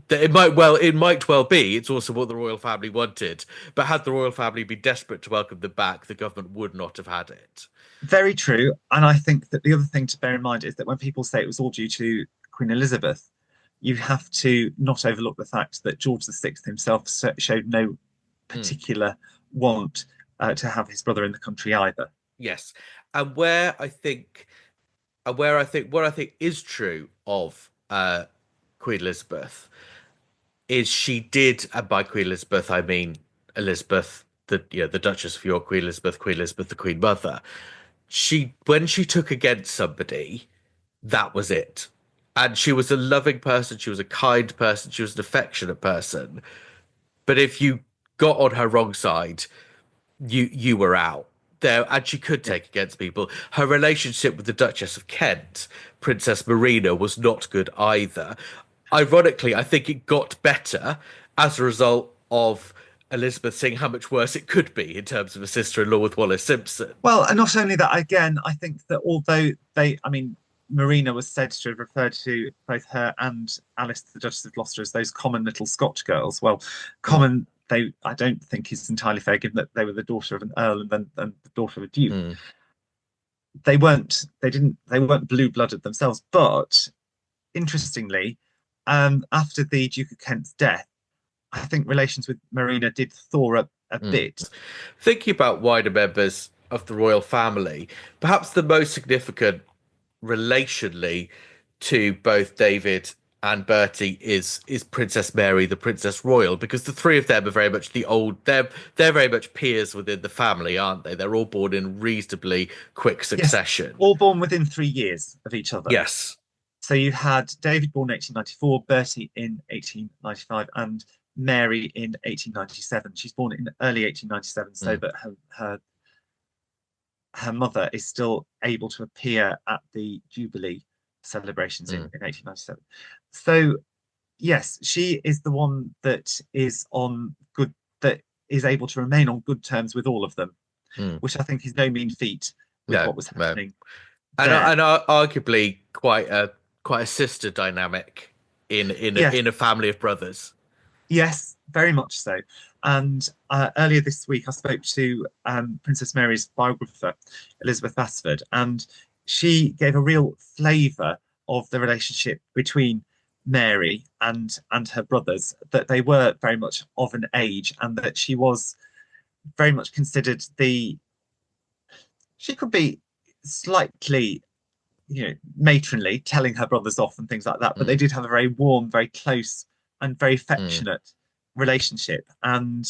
That it might well be. It's also what the royal family wanted. But had the royal family been desperate to welcome them back, the government would not have had it. Very true. And I think that the other thing to bear in mind is that when people say it was all due to Queen Elizabeth, you have to not overlook the fact that George VI himself showed no particular want to have his brother in the country either. Yes, and what I think is true of Queen Elizabeth is she did, and by Queen Elizabeth I mean Elizabeth, the Duchess of York, Queen Elizabeth, the Queen Mother. When she took against somebody, that was it. And she was a loving person, she was a kind person, she was an affectionate person. But if you got on her wrong side, you were out there, and she could take against people. Her relationship with the Duchess of Kent, Princess Marina, was not good either. Ironically, I think it got better as a result of Elizabeth seeing how much worse it could be in terms of a sister-in-law with Wallis Simpson. Well, and not only that, again, I think that although Marina was said to have referred to both her and Alice, the Duchess of Gloucester, as those common little Scotch girls. Well, common, I don't think is entirely fair, given that they were the daughter of an earl and then the daughter of a duke. They weren't blue-blooded themselves. But interestingly, after the Duke of Kent's death, I think relations with Marina did thaw up a bit. Thinking about wider members of the royal family, perhaps the most significant relationally to both David and Bertie is Princess Mary, the Princess Royal, because the three of them are very much they're very much peers within the family, aren't they? They're all born in reasonably quick succession. Yes, all born within 3 years of each other. Yes. So you had David born in 1894, Bertie in 1895, and Mary in 1897. She's born in early 1897, so that her mother is still able to appear at the Jubilee celebrations in 1897. So yes, she is the one that is able to remain on good terms with all of them, which I think is no mean feat with what was happening. And arguably quite a sister dynamic in a family of brothers. Yes, very much so. And earlier this week, I spoke to Princess Mary's biographer, Elizabeth Basford, and she gave a real flavour of the relationship between Mary and her brothers, that they were very much of an age, and that she was very much considered she could be slightly, matronly, telling her brothers off and things like that, but they did have a very warm, very close and very affectionate relationship. And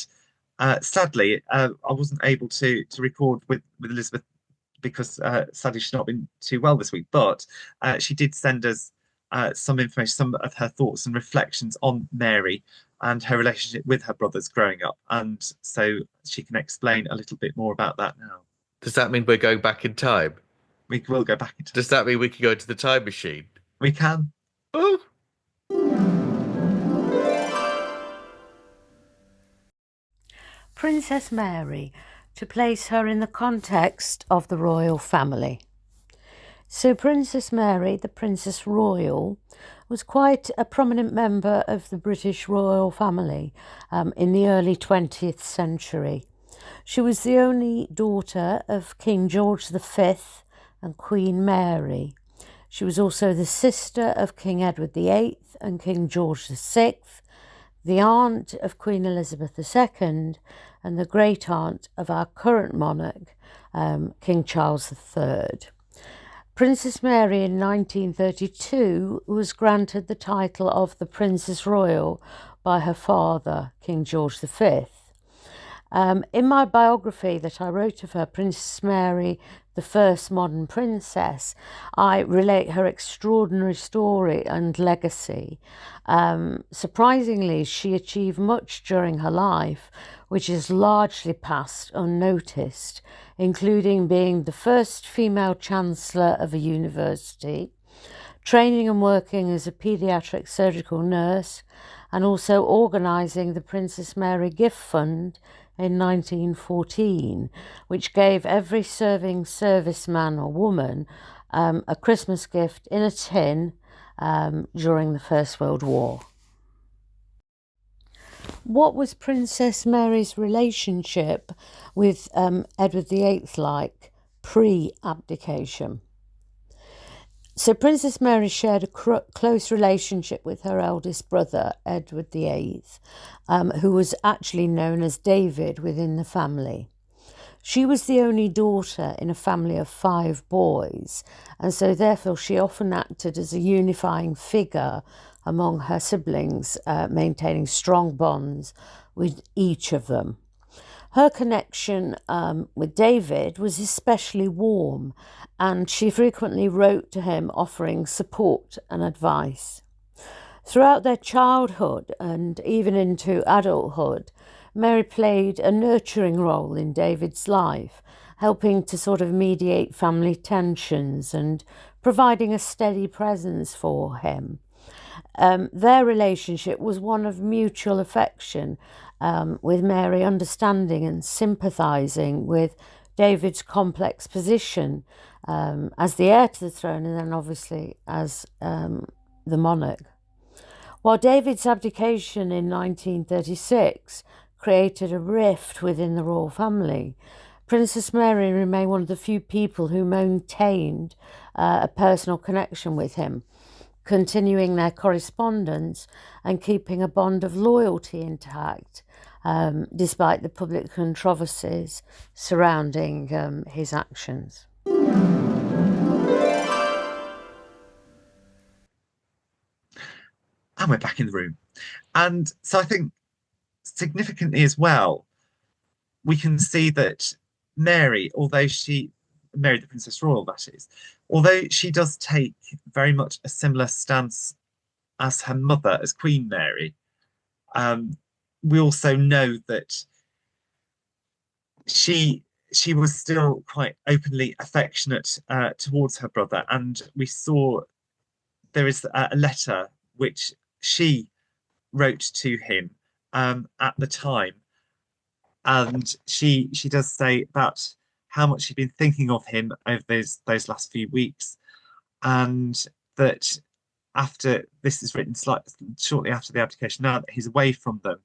sadly, I wasn't able to record with Elizabeth because sadly she's not been too well this week, but she did send us some information, some of her thoughts and reflections on Mary and her relationship with her brothers growing up. And so she can explain a little bit more about that now. Does that mean we're going back in time? We will go back into. Does that mean we can go into the time machine? We can. Oh. Princess Mary, to place her in the context of the royal family. So Princess Mary, the Princess Royal, was quite a prominent member of the British royal family in the early 20th century. She was the only daughter of King George V and Queen Mary. She was also the sister of King Edward VIII and King George VI, the aunt of Queen Elizabeth II, and the great aunt of our current monarch, King Charles III. Princess Mary in 1932 was granted the title of the Princess Royal by her father, King George V. In my biography that I wrote of her, Princess Mary, the First Modern Princess, I relate her extraordinary story and legacy. Surprisingly, she achieved much during her life, which is largely passed unnoticed, including being the first female chancellor of a university, training and working as a paediatric surgical nurse, and also organising the Princess Mary Gift Fund in 1914, which gave every serving serviceman or woman a Christmas gift in a tin during the First World War. What was Princess Mary's relationship with Edward VIII like pre-abdication? So Princess Mary shared a close relationship with her eldest brother, Edward VIII, who was actually known as David within the family. She was the only daughter in a family of 5 boys, and so therefore she often acted as a unifying figure among her siblings, maintaining strong bonds with each of them. Her connection with David was especially warm, and she frequently wrote to him offering support and advice. Throughout their childhood and even into adulthood, Mary played a nurturing role in David's life, helping to sort of mediate family tensions and providing a steady presence for him. Their relationship was one of mutual affection, with Mary understanding and sympathising with David's complex position as the heir to the throne and then obviously as the monarch. While David's abdication in 1936 created a rift within the royal family, Princess Mary remained one of the few people who maintained a personal connection with him, continuing their correspondence and keeping a bond of loyalty intact, despite the public controversies surrounding his actions. And we're back in the room. And so I think significantly as well, we can see that Mary, Mary the Princess Royal, that is, although she does take very much a similar stance as her mother, as Queen Mary, we also know that she was still quite openly affectionate towards her brother. And we saw there is a letter which she wrote to him at the time. And she does say about how much she'd been thinking of him over those last few weeks, and that after this is written shortly after the abdication, now that he's away from them,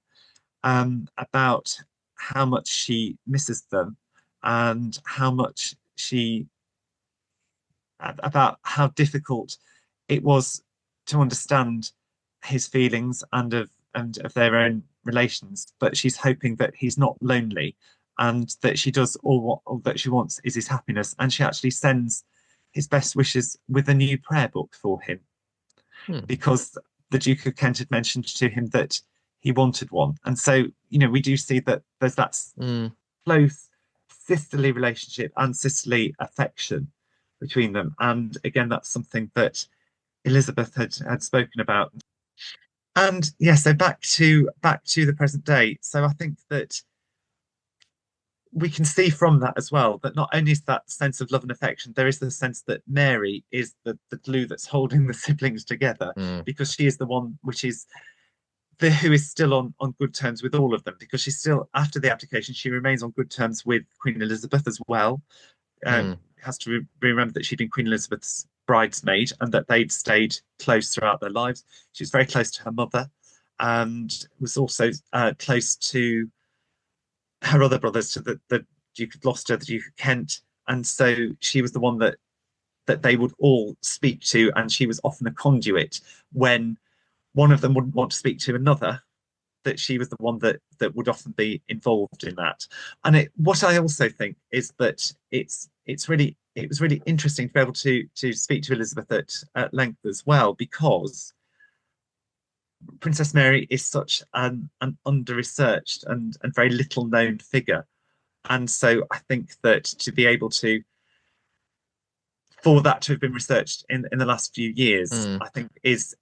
about how much she misses them and how much about how difficult it was to understand his feelings and of their own relations, but she's hoping that he's not lonely and that she does all that she wants is his happiness, and she actually sends his best wishes with a new prayer book for him because the Duke of Kent had mentioned to him that he wanted one. And so, we do see that there's that close sisterly relationship and sisterly affection between them. And again, that's something that Elizabeth had spoken about. And yeah, so back to the present day. So I think that we can see from that as well that not only is that sense of love and affection, there is the sense that Mary is the glue that's holding the siblings together, because she is the one which is who is still on good terms with all of them, because she's still, after the abdication, she remains on good terms with Queen Elizabeth as well. Has to be remembered that she'd been Queen Elizabeth's bridesmaid and that they'd stayed close throughout their lives. She was very close to her mother and was also close to her other brothers, to the Duke of Gloucester, the Duke of Kent. And so she was the one that they would all speak to, and she was often a conduit when one of them wouldn't want to speak to another, that she was the one that would often be involved in that. And what I also think is that it was really interesting to be able to speak to Elizabeth at length as well, because Princess Mary is such an under-researched and very little known figure. And so I think that to be able to, for that to have been researched in the last few years, I think is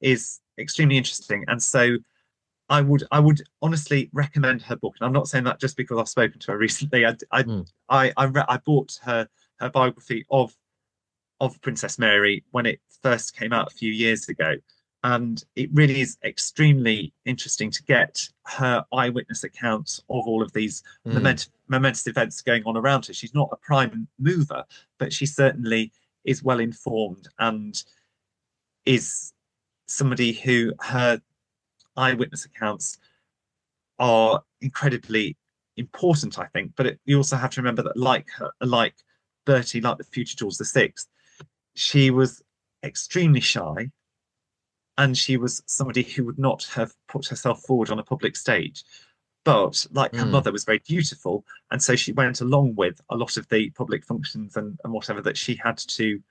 extremely interesting. And so I would honestly recommend her book. And I'm not saying that just because I've spoken to her recently. I bought her biography of Princess Mary when it first came out a few years ago. And it really is extremely interesting to get her eyewitness accounts of all of these momentous events going on around her. She's not a prime mover, but she certainly is well informed and is somebody who her eyewitness accounts are incredibly important, I think. But you also have to remember that, like Bertie, like the future George VI, she was extremely shy. And she was somebody who would not have put herself forward on a public stage. But like her mother, was very beautiful. And so she went along with a lot of the public functions and whatever that she had to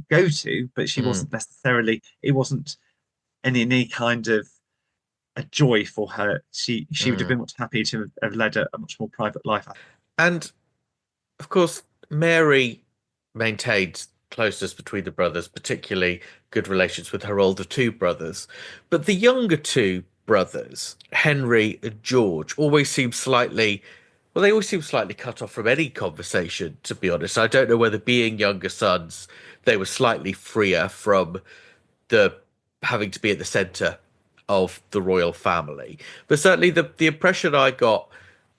go to, but she wasn't necessarily, it wasn't any kind of a joy for her. She would have been much happier to have led a much more private life. And of course, Mary maintained closeness between the brothers, particularly good relations with her older two brothers. But the younger two brothers, Henry and George, always seem slightly cut off from any conversation, to be honest. I don't know whether, being younger sons, they were slightly freer from the having to be at the centre of the royal family. But certainly the impression I got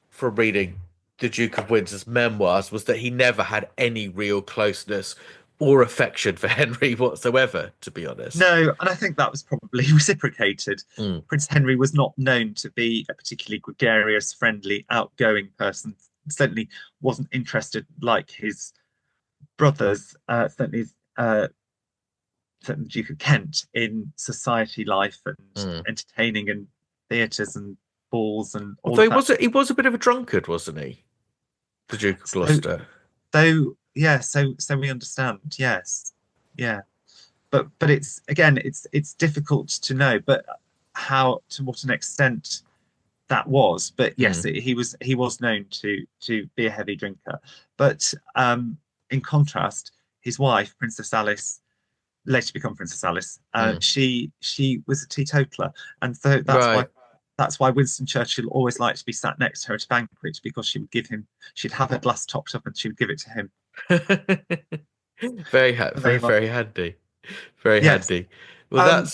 from reading the Duke of Windsor's memoirs was that he never had any real closeness or affection for Henry whatsoever, to be honest. No, and I think that was probably reciprocated. Prince Henry was not known to be a particularly gregarious, friendly, outgoing person. Certainly wasn't interested, like his brothers, certainly the Duke of Kent, in society life and entertaining and theatres and balls and all. Although he was a bit of a drunkard, wasn't he? The Duke of Gloucester. Yeah, so we understand. Yes, yeah, but it's difficult to know, but to what an extent that was. But yes, he was known to be a heavy drinker. But in contrast, his wife, Princess Alice, later to become Princess Alice, she was a teetotaler, and so that's why Winston Churchill always liked to be sat next to her at a banquet, because she'd have her glass topped up and she would give it to him. Very handy. Very handy. Well,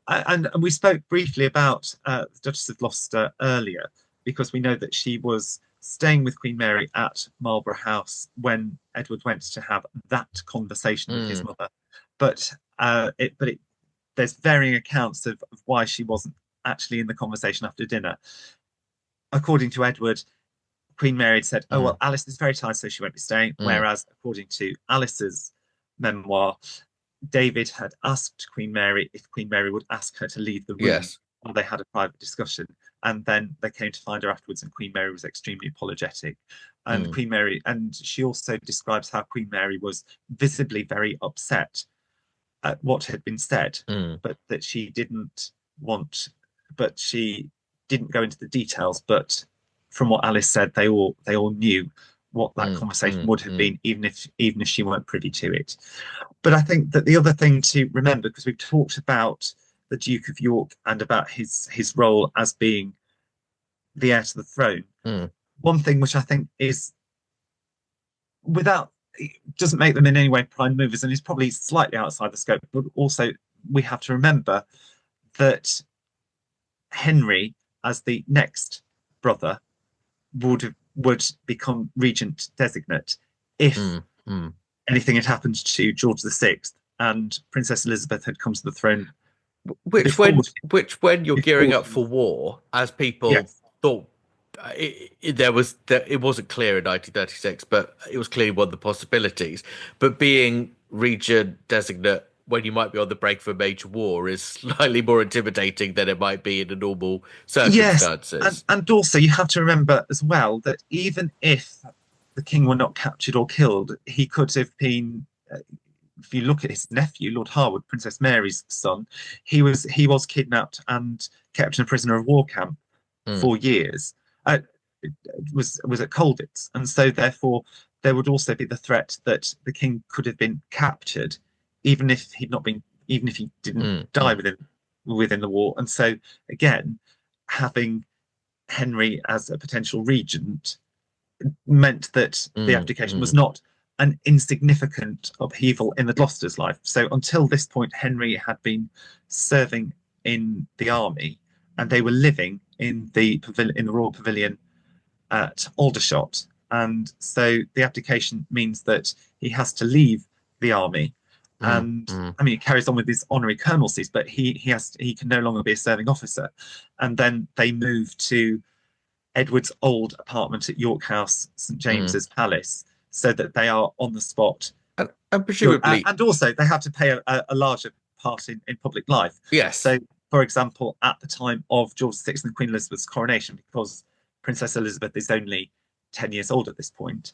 And we spoke briefly about the Duchess of Gloucester earlier, because we know that she was staying with Queen Mary at Marlborough House when Edward went to have that conversation with his mother. But there's varying accounts of why she wasn't actually in the conversation after dinner. According to Edward, Queen Mary had said, "Oh well, Alice is very tired, so she won't be staying." Whereas, according to Alice's memoir, David had asked Queen Mary if Queen Mary would ask her to leave the room. Yes. While they had a private discussion, and then they came to find her afterwards, and Queen Mary was extremely apologetic. And Queen Mary, and she also describes how Queen Mary was visibly very upset at what had been said, but that she didn't go into the details. But from what Alice said, they all knew what that conversation would have been, even if she weren't privy to it. But I think that the other thing to remember, because we've talked about the Duke of York and about his role as being the heir to the throne, one thing which I think is doesn't make them in any way prime movers and is probably slightly outside the scope, but also we have to remember that Henry, as the next brother, would become regent designate if anything had happened to George VI and Princess Elizabeth had come to the throne. Which when you're gearing up for war, as people thought, it wasn't clear in 1936, but it was clearly one of the possibilities. But being regent designate when you might be on the brink of a major war is slightly more intimidating than it might be in a normal circumstances. Yes, and also you have to remember as well that even if the king were not captured or killed, he could have been. If you look at his nephew, Lord Harwood, Princess Mary's son, he was kidnapped and kept in a prisoner of war camp for years. Was at Colditz, and so therefore there would also be the threat that the king could have been captured, even if he didn't die within the war. And so again, having Henry as a potential regent meant that the abdication was not an insignificant upheaval in the Gloucester's life. So until this point, Henry had been serving in the army, and they were living in the royal pavilion at Aldershot. And so the abdication means that he has to leave the army. And I mean, he carries on with his honorary colonelcies, but he can no longer be a serving officer. And then they move to Edward's old apartment at York House, St James's Palace, so that they are on the spot. And presumably... and also they have to play a larger part in public life. Yes. So, for example, at the time of George VI and Queen Elizabeth's coronation, because Princess Elizabeth is only 10 years old at this point,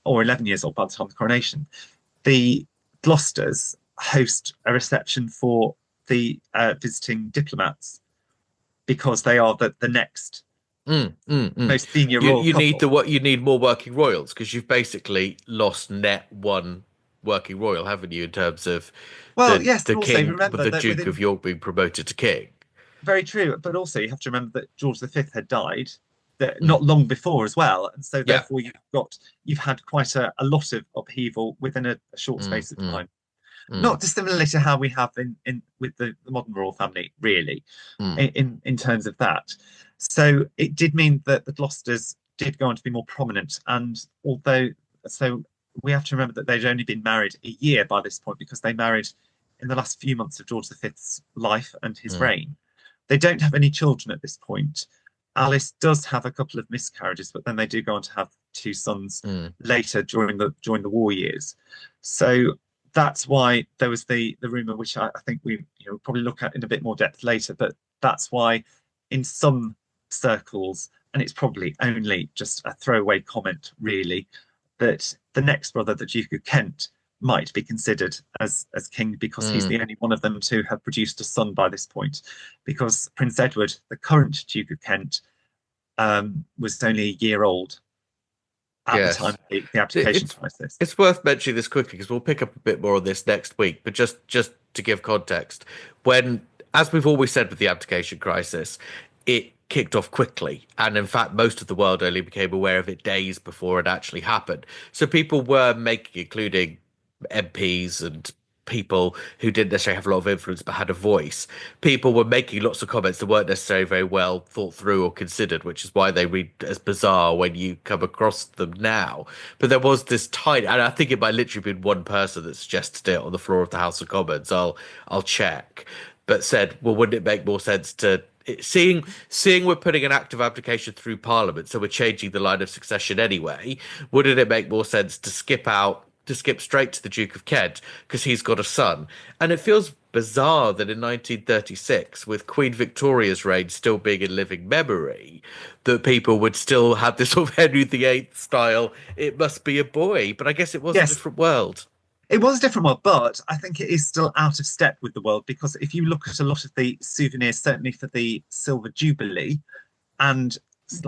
or 11 years old by the time of the coronation, the Gloucesters host a reception for the visiting diplomats, because they are the next most senior royal couple. You need more working royals, because you've basically lost net one working royal, haven't you, in terms of the king, the Duke of York being promoted to king. Very true, but also you have to remember that George V had died not long before as well, and so therefore you've had quite a lot of upheaval within a short space of time. Not dissimilarly to how we have in with the modern royal family, really, in terms of that. So it did mean that the Gloucesters did go on to be more prominent, and we have to remember that they'd only been married a year by this point, because they married in the last few months of George V's life and his reign. They don't have any children at this point. Alice does have a couple of miscarriages, but then they do go on to have two sons later during the war years. So that's why there was the rumour, which I think we probably look at in a bit more depth later, but that's why in some circles, and it's probably only just a throwaway comment really, that the next brother, the Duke of Kent, might be considered as king, because he's the only one of them to have produced a son by this point, because Prince Edward, the current Duke of Kent, was only a year old at the time of the abdication crisis. It's worth mentioning this quickly, because we'll pick up a bit more on this next week, but just to give context, as we've always said with the abdication crisis, it kicked off quickly, and in fact most of the world only became aware of it days before it actually happened. So people were including MPs and people who didn't necessarily have a lot of influence but had a voice, people were making lots of comments that weren't necessarily very well thought through or considered, which is why they read as bizarre when you come across them now. But there was this tiny, and I think it might literally been one person that suggested it on the floor of the House of Commons, I'll check, but said, well, wouldn't it make more sense to seeing we're putting an act of abdication through Parliament, so we're changing the line of succession anyway, wouldn't it make more sense to skip straight to the Duke of Kent, because he's got a son? And it feels bizarre that in 1936, with Queen Victoria's reign still being in living memory, that people would still have this sort of Henry VIII style, it must be a boy. But I guess it was a different world. It was a different world, but I think it is still out of step with the world, because if you look at a lot of the souvenirs, certainly for the Silver Jubilee, and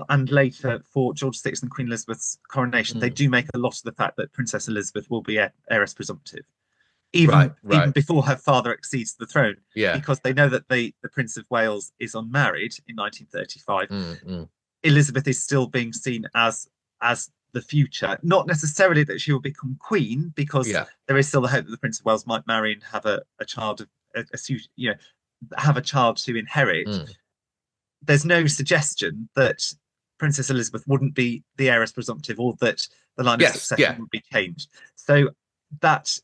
and later for George VI and Queen Elizabeth's coronation, they do make a lot of the fact that Princess Elizabeth will be heiress presumptive, even before her father accedes the throne, because they know that the Prince of Wales is unmarried in 1935. Elizabeth is still being seen as the future, not necessarily that she will become queen, because there is still the hope that the Prince of Wales might marry and have a child of have a child to inherit. There's no suggestion that Princess Elizabeth wouldn't be the heiress presumptive, or that the line of succession would be changed. So that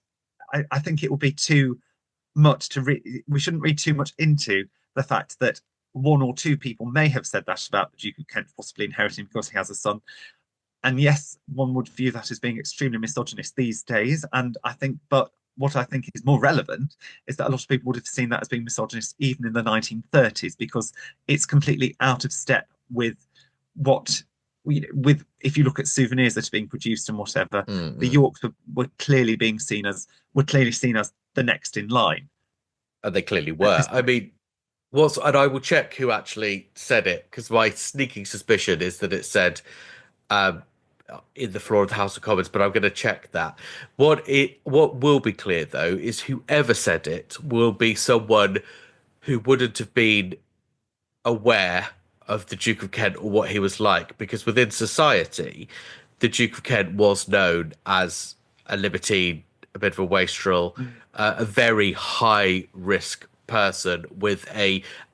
I think it will be too much to we shouldn't read too much into the fact that one or two people may have said that about the Duke of Kent possibly inheriting because he has a son. And yes, one would view that as being extremely misogynist these days. And I think, but what I think is more relevant is that a lot of people would have seen that as being misogynist even in the 1930s, because it's completely out of step with if you look at souvenirs that are being produced and whatever, the Yorks were clearly seen as the next in line. And they clearly were. I mean, and I will check who actually said it, because my sneaking suspicion is that it said in the floor of the House of Commons, but I'm going to check that. What will be clear, though, is whoever said it will be someone who wouldn't have been aware of the Duke of Kent or what he was like, because within society, the Duke of Kent was known as a libertine, a bit of a wastrel, a very high-risk person with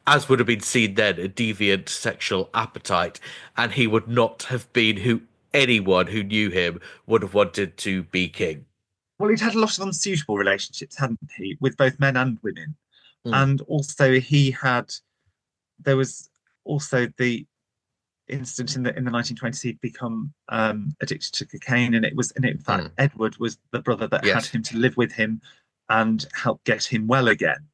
as would have been seen then, a deviant sexual appetite, and he would not have been who anyone who knew him would have wanted to be king. Well, he'd had a lot of unsuitable relationships, hadn't he, with both men and women. And also there was also the incident in the 1920s, he'd become addicted to cocaine, and in fact Edward was the brother that had him to live with him and help get him well again.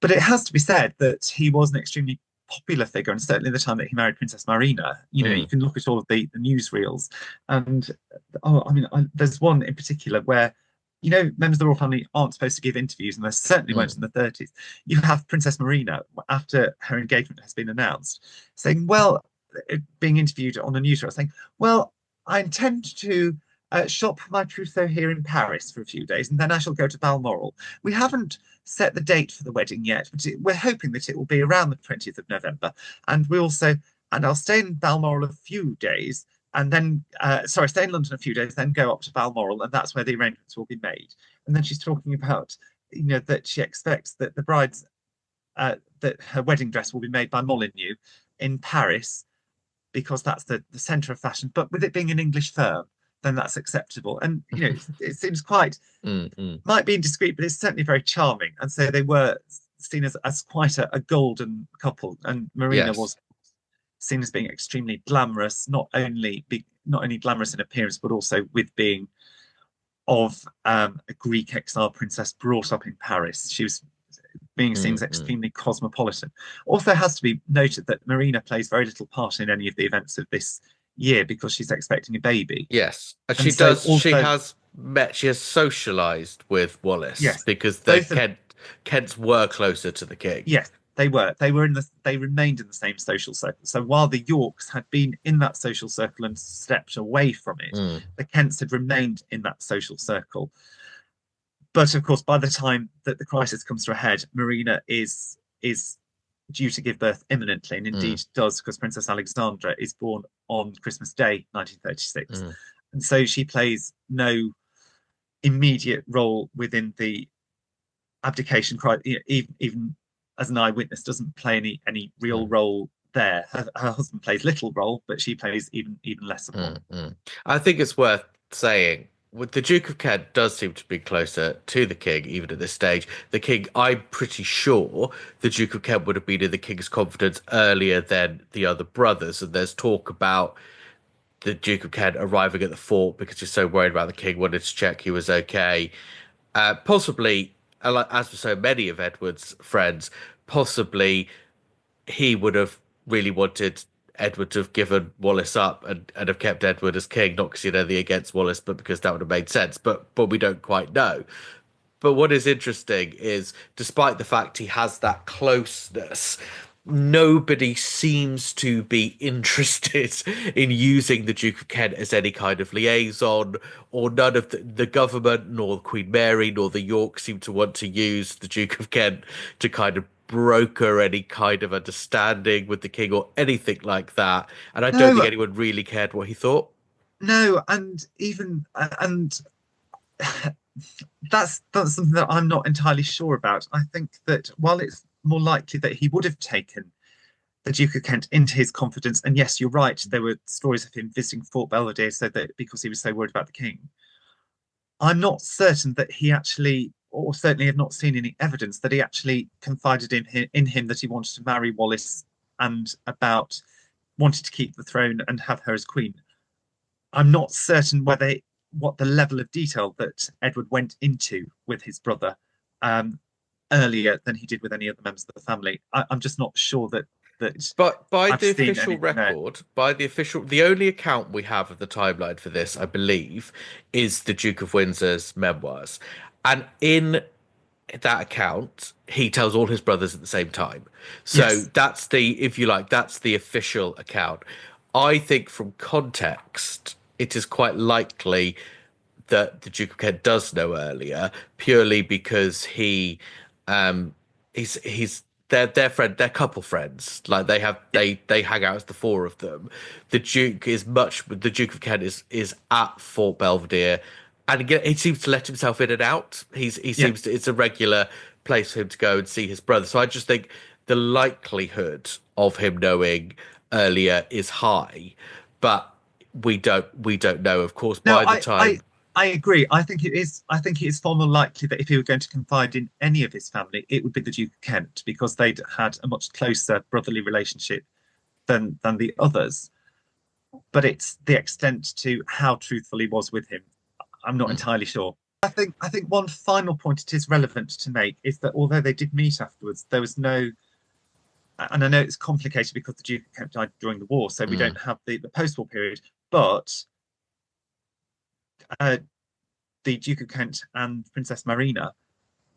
But it has to be said that he was an extremely popular figure, and certainly the time that he married Princess Marina, you can look at all of the newsreels, and there's one in particular where members of the royal family aren't supposed to give interviews, and they certainly weren't in the 30s. You have Princess Marina, after her engagement has been announced, saying, being interviewed on a newsreel, saying, well, I intend to shop for my trousseau here in Paris for a few days, and then I shall go to Balmoral. We haven't set the date for the wedding yet, but we're hoping that it will be around the 20th of November. And I'll stay in Balmoral a few days, and then, stay in London a few days, then go up to Balmoral, and that's where the arrangements will be made. And then she's talking about, that she expects that the bride's, that her wedding dress will be made by Molyneux in Paris, because that's the centre of fashion. But with it being an English firm, then that's acceptable. And, it seems quite, might be indiscreet, but it's certainly very charming. And so they were seen as quite a golden couple. And Marina was seen as being extremely glamorous, not only glamorous in appearance, but also with being of a Greek exile princess brought up in Paris. She was being seen as extremely cosmopolitan. Also has to be noted that Marina plays very little part in any of the events of this year, because she's expecting a baby. Yes, and she does. Also, she has socialized with Wallis, because Kents were closer to the king. Yes, they were. They remained in the same social circle. So while the Yorks had been in that social circle and stepped away from it, the Kents had remained in that social circle. But of course, by the time that the crisis comes to a head, Marina is due to give birth imminently, and indeed does, because Princess Alexandra is born on Christmas Day 1936. And so she plays no immediate role within the abdication crisis, even as an eyewitness, doesn't play any real role there. Her husband plays little role, but she plays even less of one. I think it's worth saying, the Duke of Kent does seem to be closer to the king, even at this stage. The king, I'm pretty sure the Duke of Kent would have been in the king's confidence earlier than the other brothers. And there's talk about the Duke of Kent arriving at the fort because he's so worried about the king, wanted to check he was okay. Possibly, as for so many of Edward's friends, possibly he would have really wanted Edward to have given Wallis up and have kept Edward as king, not because he had anything against Wallis, but because that would have made sense. But we don't quite know. But what is interesting is, despite the fact he has that closeness, nobody seems to be interested in using the Duke of Kent as any kind of liaison, or none of the government, nor Queen Mary, nor the York seem to want to use the Duke of Kent to kind of broker any kind of understanding with the king or anything like that. And I don't think No, anyone really cared what he thought. no, and even and that's something that I'm not entirely sure about. I think that while it's more likely that he would have taken the Duke of Kent into his confidence, and yes, you're right, there were stories of him visiting Fort Belvedere so that because he was so worried about the king. I'm not certain that he actually, or certainly have not seen any evidence that he actually confided in him that he wanted to marry Wallis and about wanted to keep the throne and have her as queen. I'm not certain what the level of detail that Edward went into with his brother earlier than he did with any other members of the family. I'm just not sure that. But by I've the seen official anything there. record, the only account we have of the timeline for this, I believe, is the Duke of Windsor's memoirs. And in that account, he tells all his brothers at the same time. So Yes. that's if you like, that's the official account. I think from context, it is quite likely that the Duke of Kent does know earlier, purely because he's their friend, they're couple friends. Like they hang out as the four of them. The Duke of Kent is at Fort Belvedere, and again, he seems to let himself in and out. He Yeah. seems to, it's a regular place for him to go and see his brother. So I just think the likelihood of him knowing earlier is high, but we don't know, of course, No, by the time. I agree. I think it is. I think it is far more likely that if he were going to confide in any of his family, it would be the Duke of Kent because they'd had a much closer brotherly relationship than the others. But it's the extent to how truthful he was with him. I'm not entirely sure. I think one final point it is relevant to make is that although they did meet afterwards, there was no. And I know it's complicated because the Duke of Kent died during the war, so we don't have the post-war period. But uh, the Duke of Kent and Princess Marina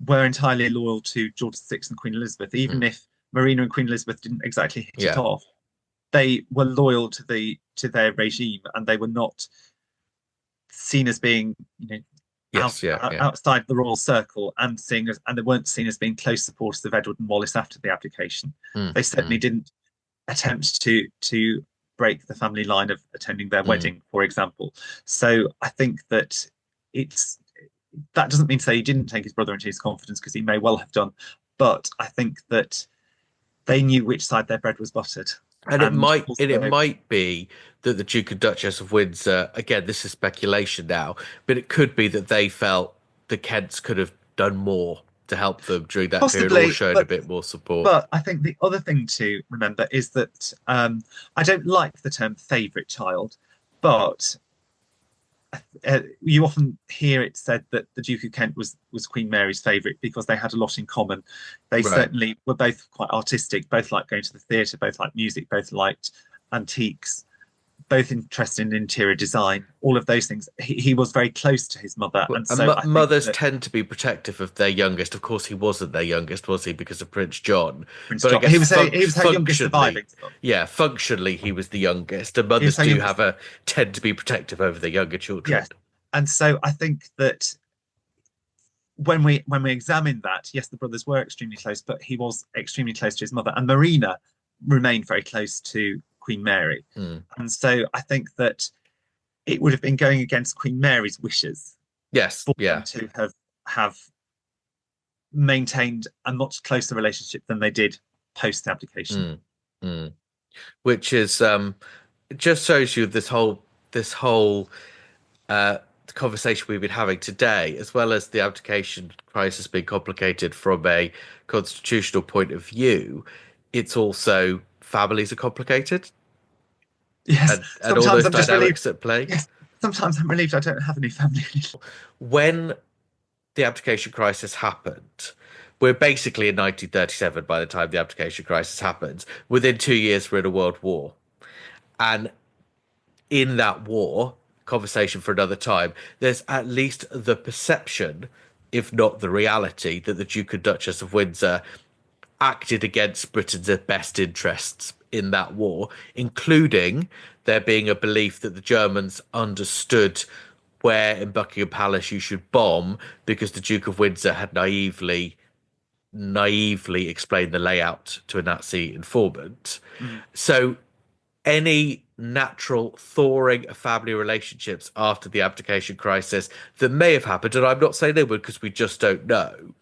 were entirely loyal to George VI and Queen Elizabeth, even if Marina and Queen Elizabeth didn't exactly hit it off. They were loyal to their regime, and they were not seen as being, outside the royal circle, and they weren't seen as being close supporters of Edward and Wallis after the abdication. They certainly didn't attempt to break the family line of attending their wedding, for example. So I think that that doesn't mean to say he didn't take his brother into his confidence, because he may well have done, but I think that they knew which side their bread was buttered. And it might be that the Duke and Duchess of Windsor, again, this is speculation now, but it could be that they felt the Kents could have done more to help them during that period, or showed a bit more support. But I think the other thing to remember is that I don't like the term favourite child, but you often hear it said that the Duke of Kent was Queen Mary's favourite because they had a lot in common. They certainly were both quite artistic, both liked going to the theatre, both liked music, both liked antiques, both interested in interior design, all of those things. He was very close to his mother. And so mothers tend to be protective of their youngest. Of course, he wasn't their youngest, was he? Because of Prince John. But John. He was her youngest surviving son. Yeah, functionally, he was the youngest. And mothers tend to be protective over their younger children. Yes. And so I think that when we examine that, yes, the brothers were extremely close, but he was extremely close to his mother. And Marina remained very close to Queen Mary. And so I think that it would have been going against Queen Mary's wishes for them to have maintained a much closer relationship than they did post the abdication. Which is just shows you this whole conversation we've been having today, as well as the abdication crisis being complicated from a constitutional point of view. It's also families are complicated. Yes, and all those dynamics at play. Yes, sometimes I'm relieved I don't have any family anymore. When the abdication crisis happened, we're basically in 1937 by the time the abdication crisis happens. Within 2 years, we're in a world war. And in that war, conversation for another time, there's at least the perception, if not the reality, that the Duke and Duchess of Windsor acted against Britain's best interests in that war, including there being a belief that the Germans understood where in Buckingham Palace you should bomb because the Duke of Windsor had naively explained the layout to a Nazi informant. Mm. So any natural thawing of family relationships after the abdication crisis that may have happened, and I'm not saying they would because we just don't know,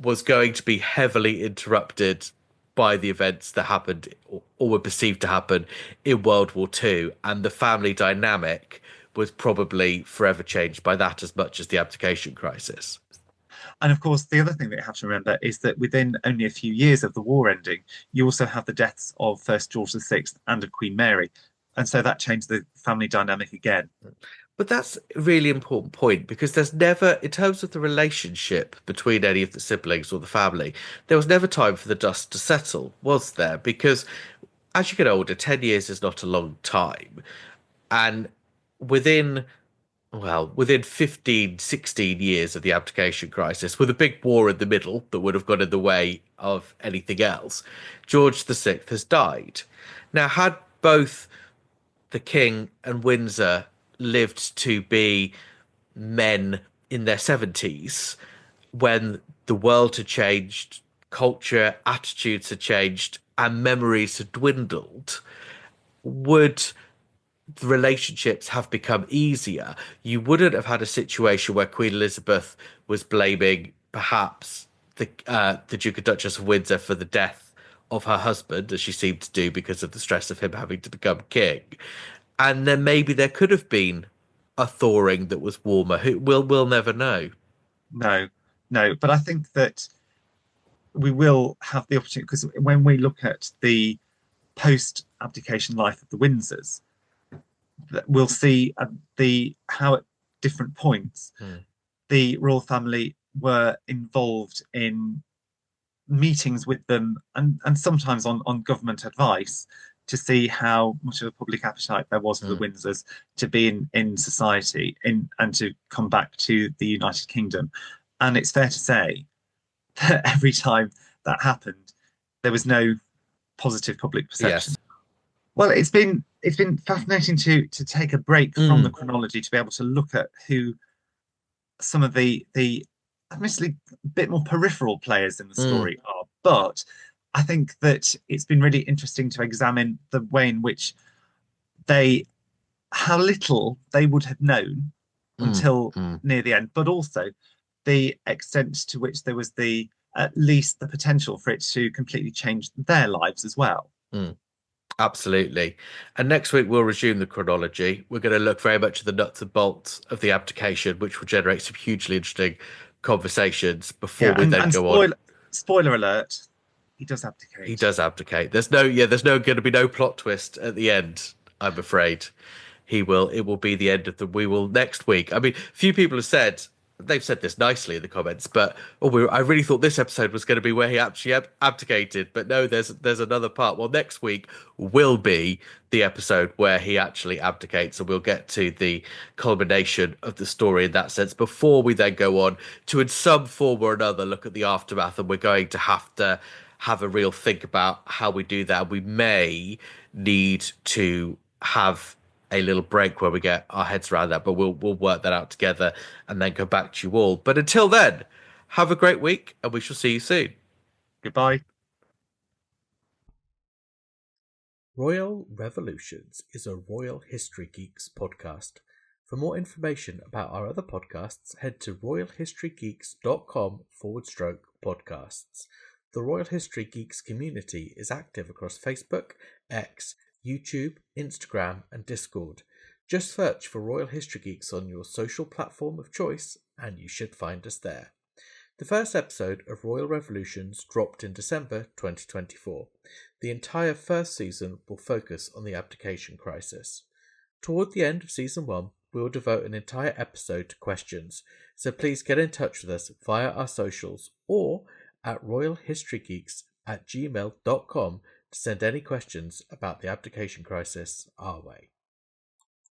was going to be heavily interrupted by the events that happened or were perceived to happen in World War II. And the family dynamic was probably forever changed by that as much as the abdication crisis. And of course, the other thing that you have to remember is that within only a few years of the war ending, you also have the deaths of first George VI and of Queen Mary. And so that changed the family dynamic again. But that's a really important point, because there's never, in terms of the relationship between any of the siblings or the family, there was never time for the dust to settle, was there? Because as you get older, 10 years is not a long time. And within 15, 16 years of the abdication crisis, with a big war in the middle that would have got in the way of anything else, George VI has died. Now, had both the King and Windsor lived to be men in their 70s, when the world had changed, culture, attitudes had changed, and memories had dwindled, would the relationships have become easier? You wouldn't have had a situation where Queen Elizabeth was blaming perhaps the Duke and Duchess of Windsor for the death of her husband, as she seemed to do because of the stress of him having to become king. And then maybe there could have been a thawing that was warmer. We'll never know. No. But I think that we will have the opportunity, because when we look at the post-abdication life of the Windsors, we'll see how at different points the royal family were involved in meetings with them, and sometimes on government advice, to see how much of a public appetite there was for the Windsors to be in society and to come back to the United Kingdom. And it's fair to say that every time that happened, there was no positive public perception. Yes. Well, it's been fascinating to take a break from the chronology, to be able to look at who some of the admittedly a bit more peripheral players in the story are. But I think that it's been really interesting to examine the way in which how little they would have known until near the end, but also the extent to which there was at least the potential for it to completely change their lives as well. Absolutely. And next week we'll resume the chronology. We're going to look very much at the nuts and bolts of the abdication, which will generate some hugely interesting conversations before we then go on. Spoiler alert, he does abdicate. He does abdicate. There's going to be no plot twist at the end, I'm afraid. It will be the end of we will next week. I mean, few people have said, they've said this nicely in the comments, but I really thought this episode was going to be where he actually abdicated, but no, there's another part. Well, next week will be the episode where he actually abdicates, and we'll get to the culmination of the story in that sense before we then go on to, in some form or another, look at the aftermath. And we're going to have a real think about how we do that. We may need to have a little break where we get our heads around that, but we'll work that out together and then go back to you all. But until then, have a great week, and we shall see you soon. Goodbye. Royal Revolutions is a Royal History Geeks podcast. For more information about our other podcasts, head to royalhistorygeeks.com/podcasts. The Royal History Geeks community is active across Facebook, X, YouTube, Instagram, and Discord. Just search for Royal History Geeks on your social platform of choice, and you should find us there. The first episode of Royal Revolutions dropped in December 2024. The entire first season will focus on the abdication crisis. Toward the end of season 1, we will devote an entire episode to questions, so please get in touch with us via our socials or at royalhistorygeeks@gmail.com to send any questions about the abdication crisis our way.